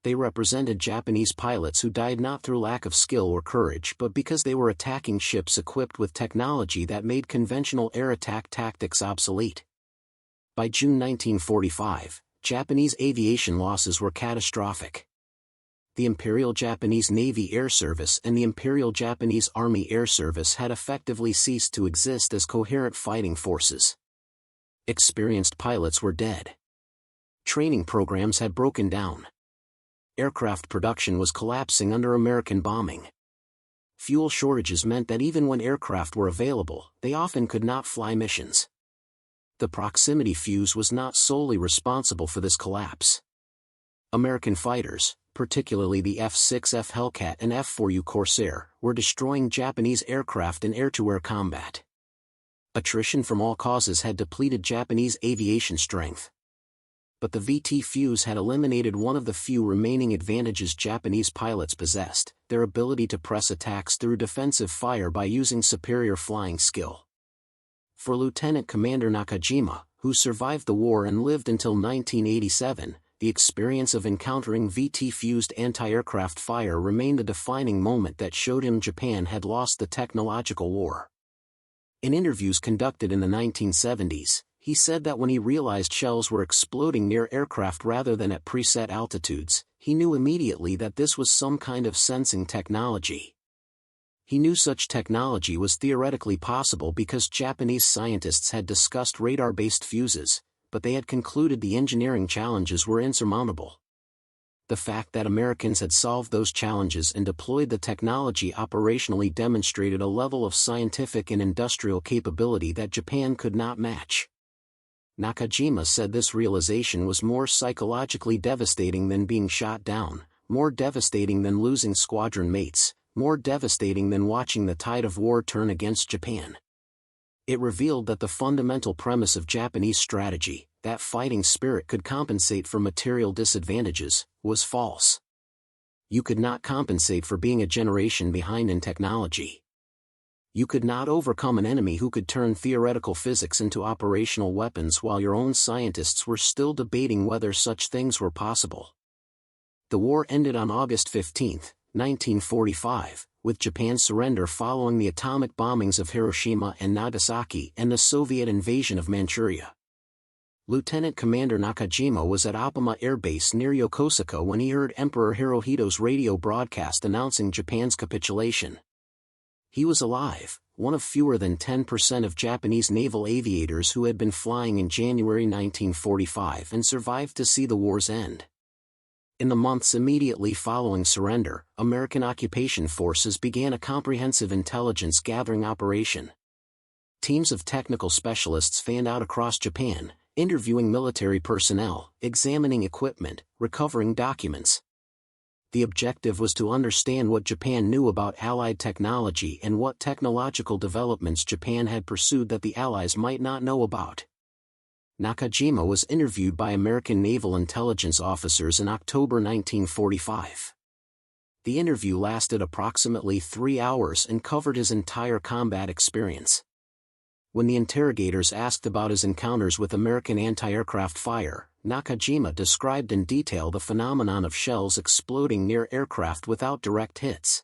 Speaker 1: They represented Japanese pilots who died not through lack of skill or courage but because they were attacking ships equipped with technology that made conventional air attack tactics obsolete. By June 1945, Japanese aviation losses were catastrophic. The Imperial Japanese Navy Air Service and the Imperial Japanese Army Air Service had effectively ceased to exist as coherent fighting forces. Experienced pilots were dead. Training programs had broken down. Aircraft production was collapsing under American bombing. Fuel shortages meant that even when aircraft were available, they often could not fly missions. The proximity fuse was not solely responsible for this collapse. American fighters, particularly the F-6F Hellcat and F-4U Corsair, were destroying Japanese aircraft in air-to-air combat. Attrition from all causes had depleted Japanese aviation strength. But the VT fuse had eliminated one of the few remaining advantages Japanese pilots possessed, their ability to press attacks through defensive fire by using superior flying skill. For Lieutenant Commander Nakajima, who survived the war and lived until 1987, the experience of encountering VT-fused anti-aircraft fire remained a defining moment that showed him Japan had lost the technological war. In interviews conducted in the 1970s, he said that when he realized shells were exploding near aircraft rather than at preset altitudes, he knew immediately that this was some kind of sensing technology. He knew such technology was theoretically possible because Japanese scientists had discussed radar-based fuses, but they had concluded the engineering challenges were insurmountable. The fact that Americans had solved those challenges and deployed the technology operationally demonstrated a level of scientific and industrial capability that Japan could not match. Nakajima said this realization was more psychologically devastating than being shot down, more devastating than losing squadron mates, more devastating than watching the tide of war turn against Japan. It revealed that the fundamental premise of Japanese strategy, that fighting spirit could compensate for material disadvantages, was false. You could not compensate for being a generation behind in technology. You could not overcome an enemy who could turn theoretical physics into operational weapons while your own scientists were still debating whether such things were possible. The war ended on August 15, 1945, with Japan's surrender following the atomic bombings of Hiroshima and Nagasaki and the Soviet invasion of Manchuria. Lieutenant Commander Nakajima was at Apama Air Base near Yokosuka when he heard Emperor Hirohito's radio broadcast announcing Japan's capitulation. He was alive, one of fewer than 10% of Japanese naval aviators who had been flying in January 1945 and survived to see the war's end. In the months immediately following surrender, American occupation forces began a comprehensive intelligence gathering operation. Teams of technical specialists fanned out across Japan, interviewing military personnel, examining equipment, recovering documents. The objective was to understand what Japan knew about Allied technology and what technological developments Japan had pursued that the Allies might not know about. Nakajima was interviewed by American naval intelligence officers in October 1945. The interview lasted approximately 3 hours and covered his entire combat experience. When the interrogators asked about his encounters with American anti-aircraft fire, Nakajima described in detail the phenomenon of shells exploding near aircraft without direct hits.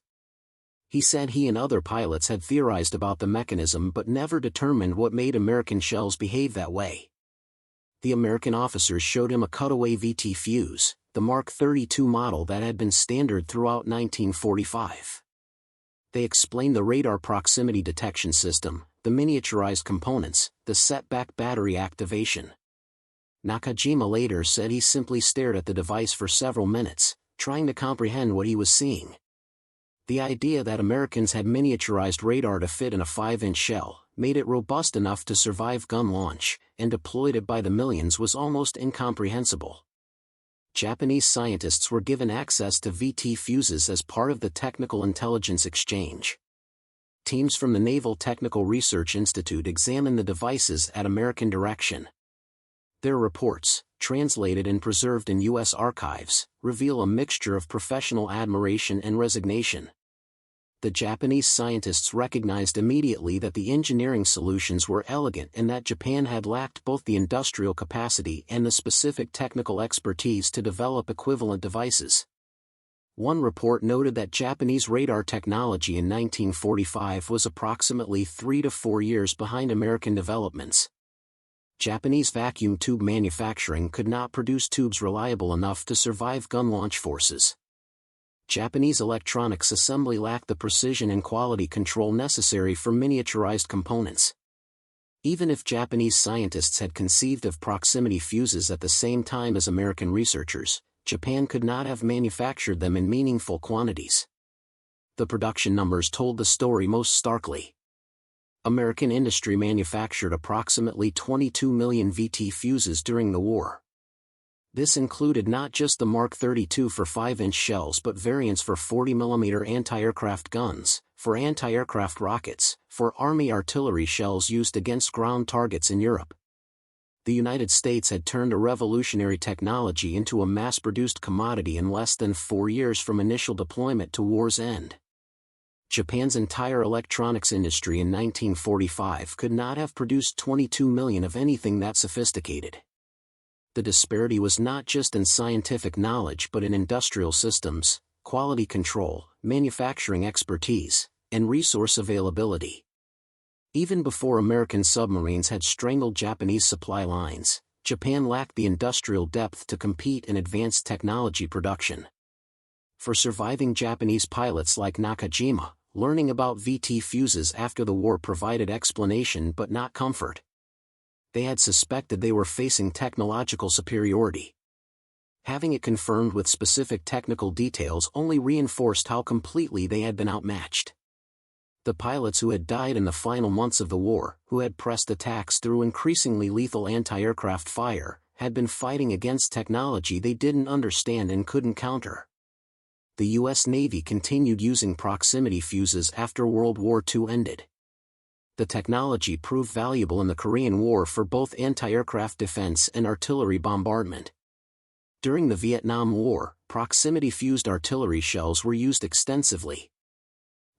Speaker 1: He said he and other pilots had theorized about the mechanism but never determined what made American shells behave that way. The American officers showed him a cutaway VT fuse, the Mark 32 model that had been standard throughout 1945. They explained the radar proximity detection system, the miniaturized components, the setback battery activation. Nakajima later said he simply stared at the device for several minutes, trying to comprehend what he was seeing. The idea that Americans had miniaturized radar to fit in a 5-inch shell, made it robust enough to survive gun launch, and deployed it by the millions was almost incomprehensible. Japanese scientists were given access to VT fuses as part of the Technical Intelligence Exchange. Teams from the Naval Technical Research Institute examined the devices at American direction. Their reports, translated and preserved in U.S. archives, reveal a mixture of professional admiration and resignation. The Japanese scientists recognized immediately that the engineering solutions were elegant and that Japan had lacked both the industrial capacity and the specific technical expertise to develop equivalent devices. One report noted that Japanese radar technology in 1945 was approximately 3 to 4 years behind American developments. Japanese vacuum tube manufacturing could not produce tubes reliable enough to survive gun launch forces. Japanese electronics assembly lacked the precision and quality control necessary for miniaturized components. Even if Japanese scientists had conceived of proximity fuses at the same time as American researchers, Japan could not have manufactured them in meaningful quantities. The production numbers told the story most starkly. American industry manufactured approximately 22 million VT fuses during the war. This included not just the Mark 32 for 5-inch shells but variants for 40mm anti-aircraft guns, for anti-aircraft rockets, for Army artillery shells used against ground targets in Europe. The United States had turned a revolutionary technology into a mass-produced commodity in less than 4 years from initial deployment to war's end. Japan's entire electronics industry in 1945 could not have produced 22 million of anything that sophisticated. The disparity was not just in scientific knowledge but in industrial systems, quality control, manufacturing expertise, and resource availability. Even before American submarines had strangled Japanese supply lines, Japan lacked the industrial depth to compete in advanced technology production. For surviving Japanese pilots like Nakajima, learning about VT fuses after the war provided explanation but not comfort. They had suspected they were facing technological superiority. Having it confirmed with specific technical details only reinforced how completely they had been outmatched. The pilots who had died in the final months of the war, who had pressed attacks through increasingly lethal anti-aircraft fire, had been fighting against technology they didn't understand and couldn't counter. The U.S. Navy continued using proximity fuses after World War II ended. The technology proved valuable in the Korean War for both anti-aircraft defense and artillery bombardment. During the Vietnam War, proximity-fused artillery shells were used extensively.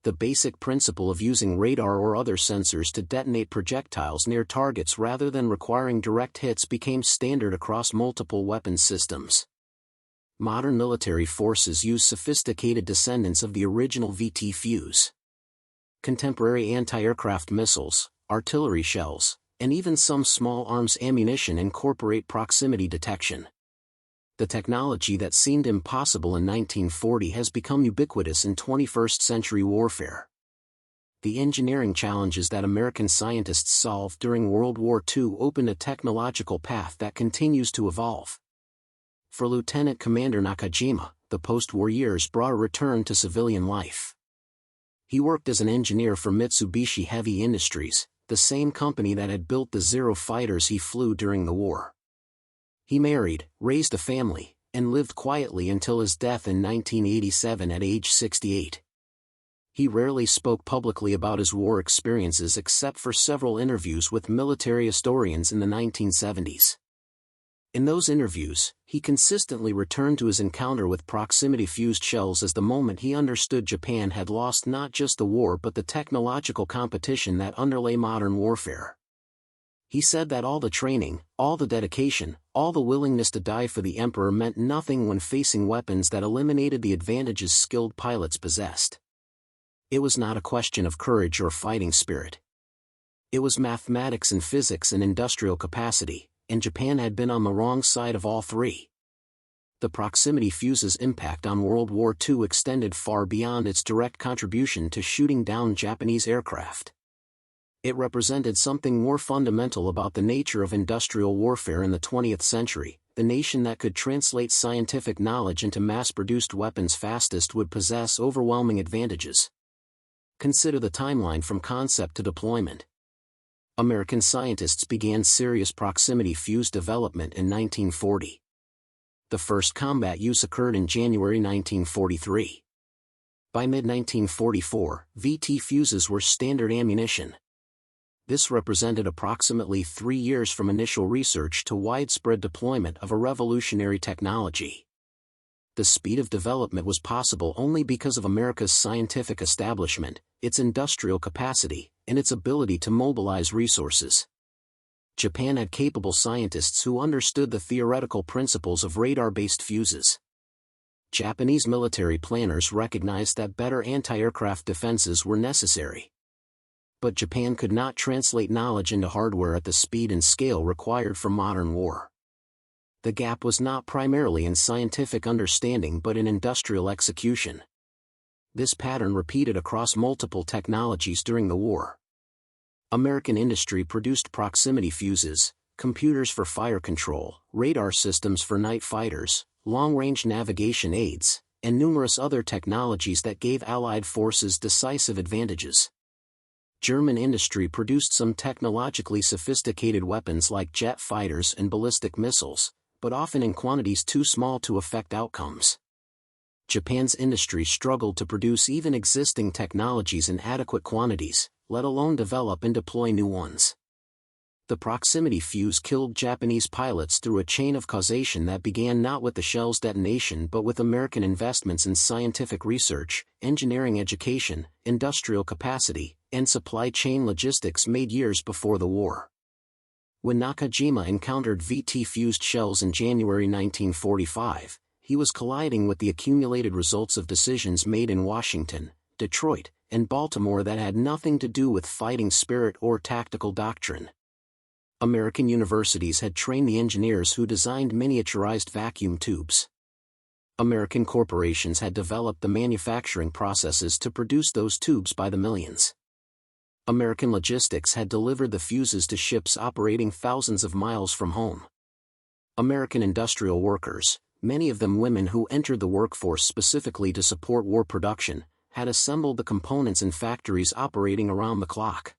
Speaker 1: The basic principle of using radar or other sensors to detonate projectiles near targets rather than requiring direct hits became standard across multiple weapons systems. Modern military forces use sophisticated descendants of the original VT fuse. Contemporary anti-aircraft missiles, artillery shells, and even some small arms ammunition incorporate proximity detection. The technology that seemed impossible in 1940 has become ubiquitous in 21st century warfare. The engineering challenges that American scientists solved during World War II opened a technological path that continues to evolve. For Lieutenant Commander Nakajima, the post-war years brought a return to civilian life. He worked as an engineer for Mitsubishi Heavy Industries, the same company that had built the Zero fighters he flew during the war. He married, raised a family, and lived quietly until his death in 1987 at age 68. He rarely spoke publicly about his war experiences except for several interviews with military historians in the 1970s. In those interviews, he consistently returned to his encounter with proximity-fused shells as the moment he understood Japan had lost not just the war but the technological competition that underlay modern warfare. He said that all the training, all the dedication, all the willingness to die for the emperor meant nothing when facing weapons that eliminated the advantages skilled pilots possessed. It was not a question of courage or fighting spirit. It was mathematics and physics and industrial capacity, and Japan had been on the wrong side of all three. The proximity fuse's impact on World War II extended far beyond its direct contribution to shooting down Japanese aircraft. It represented something more fundamental about the nature of industrial warfare in the 20th century. The nation that could translate scientific knowledge into mass-produced weapons fastest would possess overwhelming advantages. Consider the timeline from concept to deployment. American scientists began serious proximity fuse development in 1940. The first combat use occurred in January 1943. By mid-1944, VT fuses were standard ammunition. This represented approximately 3 years from initial research to widespread deployment of a revolutionary technology. The speed of development was possible only because of America's scientific establishment, its industrial capacity, and its ability to mobilize resources. Japan had capable scientists who understood the theoretical principles of radar-based fuses. Japanese military planners recognized that better anti-aircraft defenses were necessary. But Japan could not translate knowledge into hardware at the speed and scale required for modern war. The gap was not primarily in scientific understanding but in industrial execution. This pattern repeated across multiple technologies during the war. American industry produced proximity fuses, computers for fire control, radar systems for night fighters, long-range navigation aids, and numerous other technologies that gave Allied forces decisive advantages. German industry produced some technologically sophisticated weapons like jet fighters and ballistic missiles, but often in quantities too small to affect outcomes. Japan's industry struggled to produce even existing technologies in adequate quantities, let alone develop and deploy new ones. The proximity fuse killed Japanese pilots through a chain of causation that began not with the shell's detonation but with American investments in scientific research, engineering education, industrial capacity, and supply chain logistics made years before the war. When Nakajima encountered VT-fused shells in January 1945, he was colliding with the accumulated results of decisions made in Washington, Detroit, and Baltimore that had nothing to do with fighting spirit or tactical doctrine. American universities had trained the engineers who designed miniaturized vacuum tubes. American corporations had developed the manufacturing processes to produce those tubes by the millions. American logistics had delivered the fuses to ships operating thousands of miles from home. American industrial workers, many of them women who entered the workforce specifically to support war production, had assembled the components in factories operating around the clock.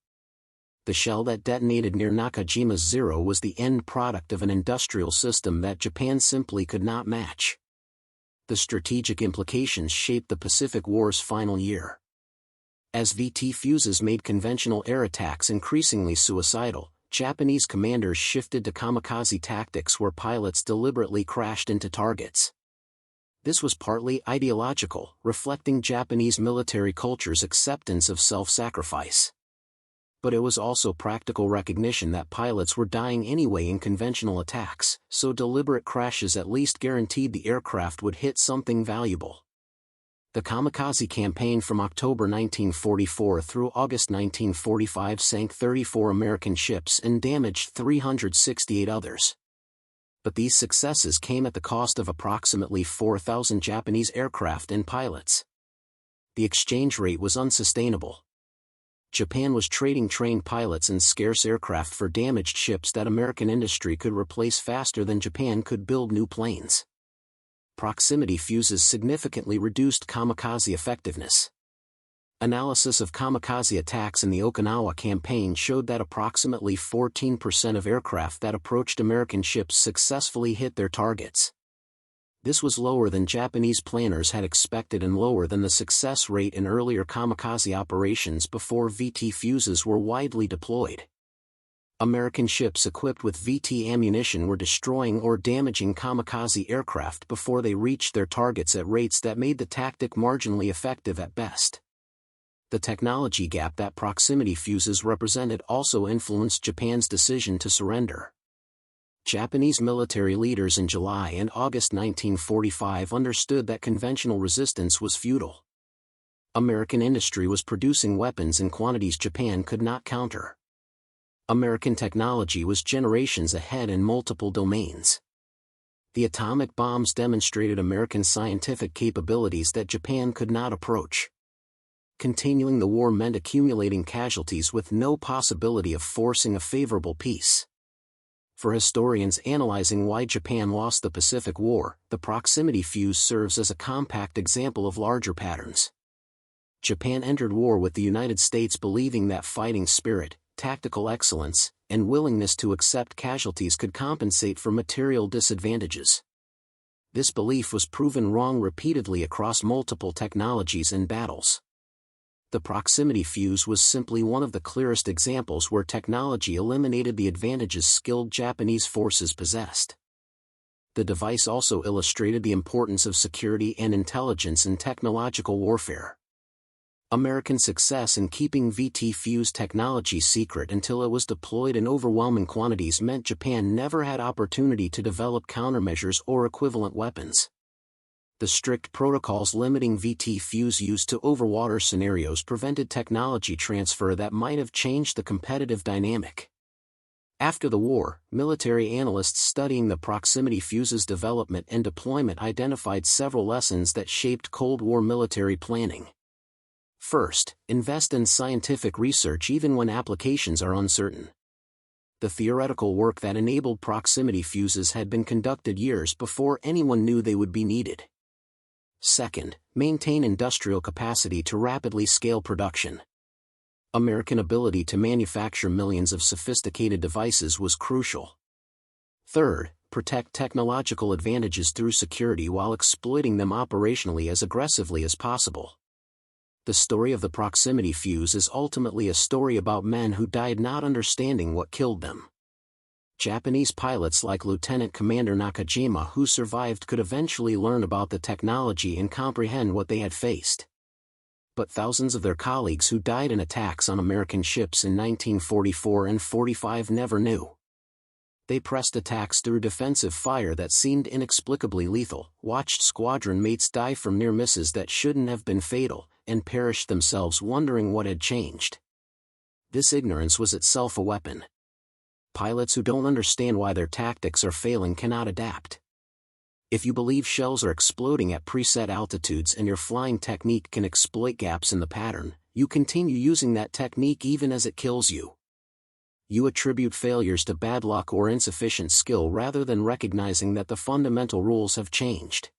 Speaker 1: The shell that detonated near Nakajima's Zero was the end product of an industrial system that Japan simply could not match. The strategic implications shaped the Pacific War's final year. As VT fuses made conventional air attacks increasingly suicidal, Japanese commanders shifted to kamikaze tactics where pilots deliberately crashed into targets. This was partly ideological, reflecting Japanese military culture's acceptance of self-sacrifice. But it was also practical recognition that pilots were dying anyway in conventional attacks, so deliberate crashes at least guaranteed the aircraft would hit something valuable. The kamikaze campaign from October 1944 through August 1945 sank 34 American ships and damaged 368 others. But these successes came at the cost of approximately 4,000 Japanese aircraft and pilots. The exchange rate was unsustainable. Japan was trading trained pilots and scarce aircraft for damaged ships that American industry could replace faster than Japan could build new planes. Proximity fuses significantly reduced kamikaze effectiveness. Analysis of kamikaze attacks in the Okinawa campaign showed that approximately 14% of aircraft that approached American ships successfully hit their targets. This was lower than Japanese planners had expected and lower than the success rate in earlier kamikaze operations before VT fuses were widely deployed. American ships equipped with VT ammunition were destroying or damaging kamikaze aircraft before they reached their targets at rates that made the tactic marginally effective at best. The technology gap that proximity fuses represented also influenced Japan's decision to surrender. Japanese military leaders in July and August 1945 understood that conventional resistance was futile. American industry was producing weapons in quantities Japan could not counter. American technology was generations ahead in multiple domains. The atomic bombs demonstrated American scientific capabilities that Japan could not approach. Continuing the war meant accumulating casualties with no possibility of forcing a favorable peace. For historians analyzing why Japan lost the Pacific War, the proximity fuse serves as a compact example of larger patterns. Japan entered war with the United States believing that fighting spirit, tactical excellence, and willingness to accept casualties could compensate for material disadvantages. This belief was proven wrong repeatedly across multiple technologies and battles. The proximity fuse was simply one of the clearest examples where technology eliminated the advantages skilled Japanese forces possessed. The device also illustrated the importance of security and intelligence in technological warfare. American success in keeping VT fuse technology secret until it was deployed in overwhelming quantities meant Japan never had opportunity to develop countermeasures or equivalent weapons. The strict protocols limiting VT fuse use to overwater scenarios prevented technology transfer that might have changed the competitive dynamic. After the war, military analysts studying the proximity fuse's development and deployment identified several lessons that shaped Cold War military planning. First, invest in scientific research even when applications are uncertain. The theoretical work that enabled proximity fuses had been conducted years before anyone knew they would be needed. Second, maintain industrial capacity to rapidly scale production. American ability to manufacture millions of sophisticated devices was crucial. Third, protect technological advantages through security while exploiting them operationally as aggressively as possible. The story of the proximity fuse is ultimately a story about men who died not understanding what killed them. Japanese pilots like Lieutenant Commander Nakajima who survived could eventually learn about the technology and comprehend what they had faced. But thousands of their colleagues who died in attacks on American ships in 1944 and 45 never knew. They pressed attacks through defensive fire that seemed inexplicably lethal, watched squadron mates die from near misses that shouldn't have been fatal, and perished themselves wondering what had changed. This ignorance was itself a weapon. Pilots who don't understand why their tactics are failing cannot adapt. If you believe shells are exploding at preset altitudes and your flying technique can exploit gaps in the pattern, you continue using that technique even as it kills you. You attribute failures to bad luck or insufficient skill rather than recognizing that the fundamental rules have changed.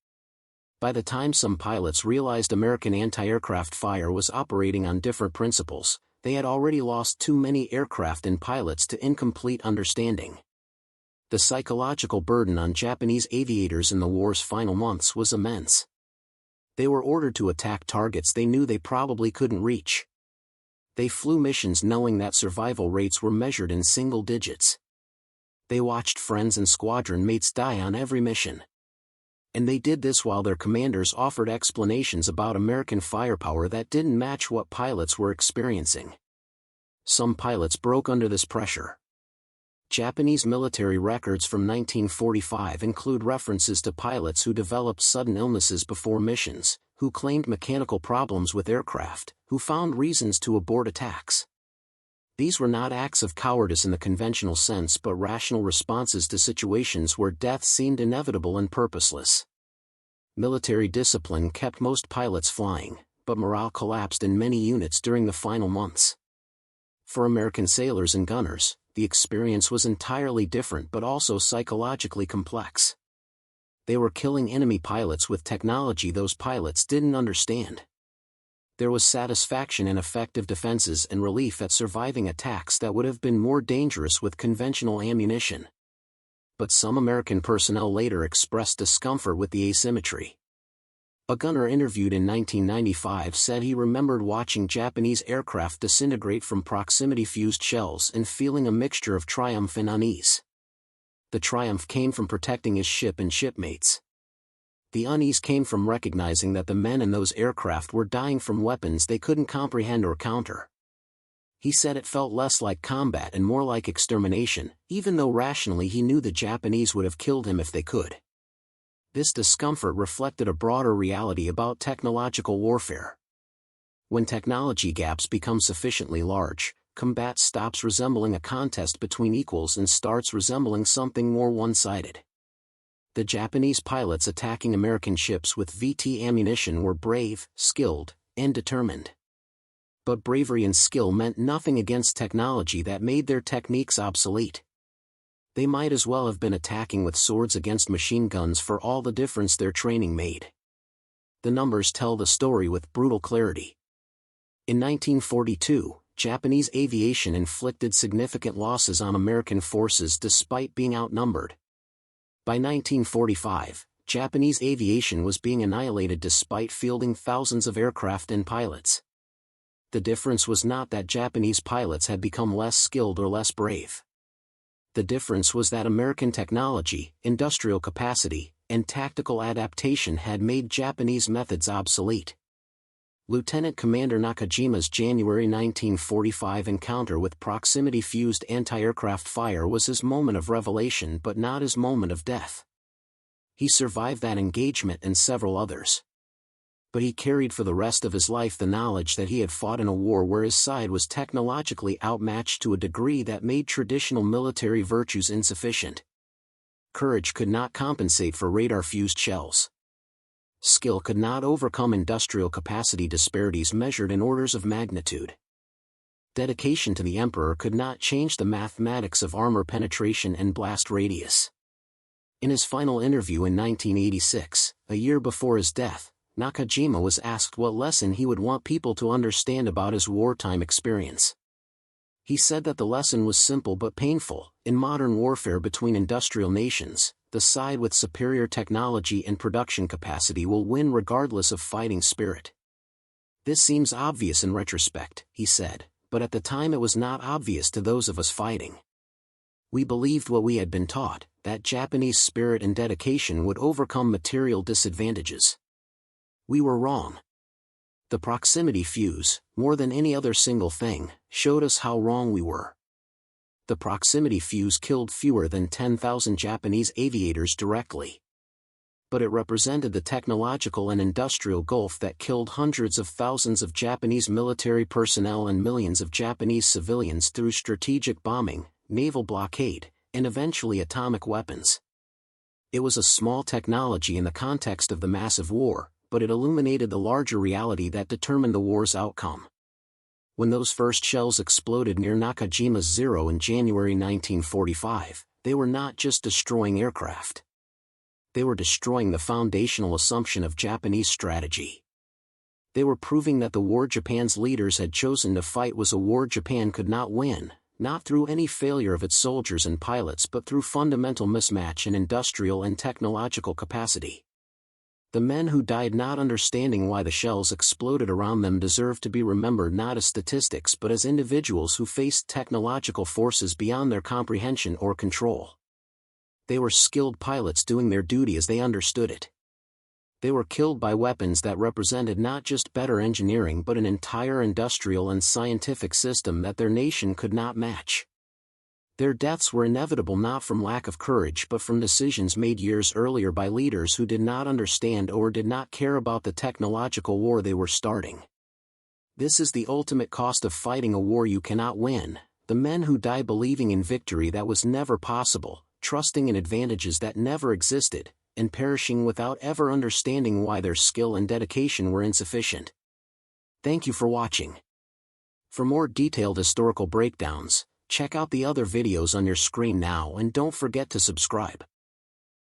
Speaker 1: By the time some pilots realized American anti-aircraft fire was operating on different principles, they had already lost too many aircraft and pilots to incomplete understanding. The psychological burden on Japanese aviators in the war's final months was immense. They were ordered to attack targets they knew they probably couldn't reach. They flew missions knowing that survival rates were measured in single digits. They watched friends and squadron mates die on every mission. And they did this while their commanders offered explanations about American firepower that didn't match what pilots were experiencing. Some pilots broke under this pressure. Japanese military records from 1945 include references to pilots who developed sudden illnesses before missions, who claimed mechanical problems with aircraft, who found reasons to abort attacks. These were not acts of cowardice in the conventional sense but rational responses to situations where death seemed inevitable and purposeless. Military discipline kept most pilots flying, but morale collapsed in many units during the final months. For American sailors and gunners, the experience was entirely different but also psychologically complex. They were killing enemy pilots with technology those pilots didn't understand. There was satisfaction in effective defenses and relief at surviving attacks that would have been more dangerous with conventional ammunition. But some American personnel later expressed discomfort with the asymmetry. A gunner interviewed in 1995 said he remembered watching Japanese aircraft disintegrate from proximity-fused shells and feeling a mixture of triumph and unease. The triumph came from protecting his ship and shipmates. The unease came from recognizing that the men in those aircraft were dying from weapons they couldn't comprehend or counter. He said it felt less like combat and more like extermination, even though rationally he knew the Japanese would have killed him if they could. This discomfort reflected a broader reality about technological warfare. When technology gaps become sufficiently large, combat stops resembling a contest between equals and starts resembling something more one-sided. The Japanese pilots attacking American ships with VT ammunition were brave, skilled, and determined. But bravery and skill meant nothing against technology that made their techniques obsolete. They might as well have been attacking with swords against machine guns for all the difference their training made. The numbers tell the story with brutal clarity. In 1942, Japanese aviation inflicted significant losses on American forces despite being outnumbered. By 1945, Japanese aviation was being annihilated despite fielding thousands of aircraft and pilots. The difference was not that Japanese pilots had become less skilled or less brave. The difference was that American technology, industrial capacity, and tactical adaptation had made Japanese methods obsolete. Lieutenant Commander Nakajima's January 1945 encounter with proximity-fused anti-aircraft fire was his moment of revelation but not his moment of death. He survived that engagement and several others. But he carried for the rest of his life the knowledge that he had fought in a war where his side was technologically outmatched to a degree that made traditional military virtues insufficient. Courage could not compensate for radar-fused shells. Skill could not overcome industrial capacity disparities measured in orders of magnitude. Dedication to the Emperor could not change the mathematics of armor penetration and blast radius. In his final interview in 1986, a year before his death, Nakajima was asked what lesson he would want people to understand about his wartime experience. He said that the lesson was simple but painful. In modern warfare between industrial nations, the side with superior technology and production capacity will win regardless of fighting spirit. This seems obvious in retrospect, he said, but at the time it was not obvious to those of us fighting. We believed what we had been taught, that Japanese spirit and dedication would overcome material disadvantages. We were wrong. The proximity fuse, more than any other single thing, showed us how wrong we were. The proximity fuse killed fewer than 10,000 Japanese aviators directly. But it represented the technological and industrial gulf that killed hundreds of thousands of Japanese military personnel and millions of Japanese civilians through strategic bombing, naval blockade, and eventually atomic weapons. It was a small technology in the context of the massive war, but it illuminated the larger reality that determined the war's outcome. When those first shells exploded near Nakajima's Zero in January 1945, they were not just destroying aircraft. They were destroying the foundational assumption of Japanese strategy. They were proving that the war Japan's leaders had chosen to fight was a war Japan could not win, not through any failure of its soldiers and pilots but through fundamental mismatch in industrial and technological capacity. The men who died not understanding why the shells exploded around them deserve to be remembered not as statistics but as individuals who faced technological forces beyond their comprehension or control. They were skilled pilots doing their duty as they understood it. They were killed by weapons that represented not just better engineering but an entire industrial and scientific system that their nation could not match. Their deaths were inevitable not from lack of courage but from decisions made years earlier by leaders who did not understand or did not care about the technological war they were starting. This is the ultimate cost of fighting a war you cannot win, the men who die believing in victory that was never possible, trusting in advantages that never existed, and perishing without ever understanding why their skill and dedication were insufficient. Thank you for watching. For more detailed historical breakdowns, check out the other videos on your screen now and don't forget to subscribe.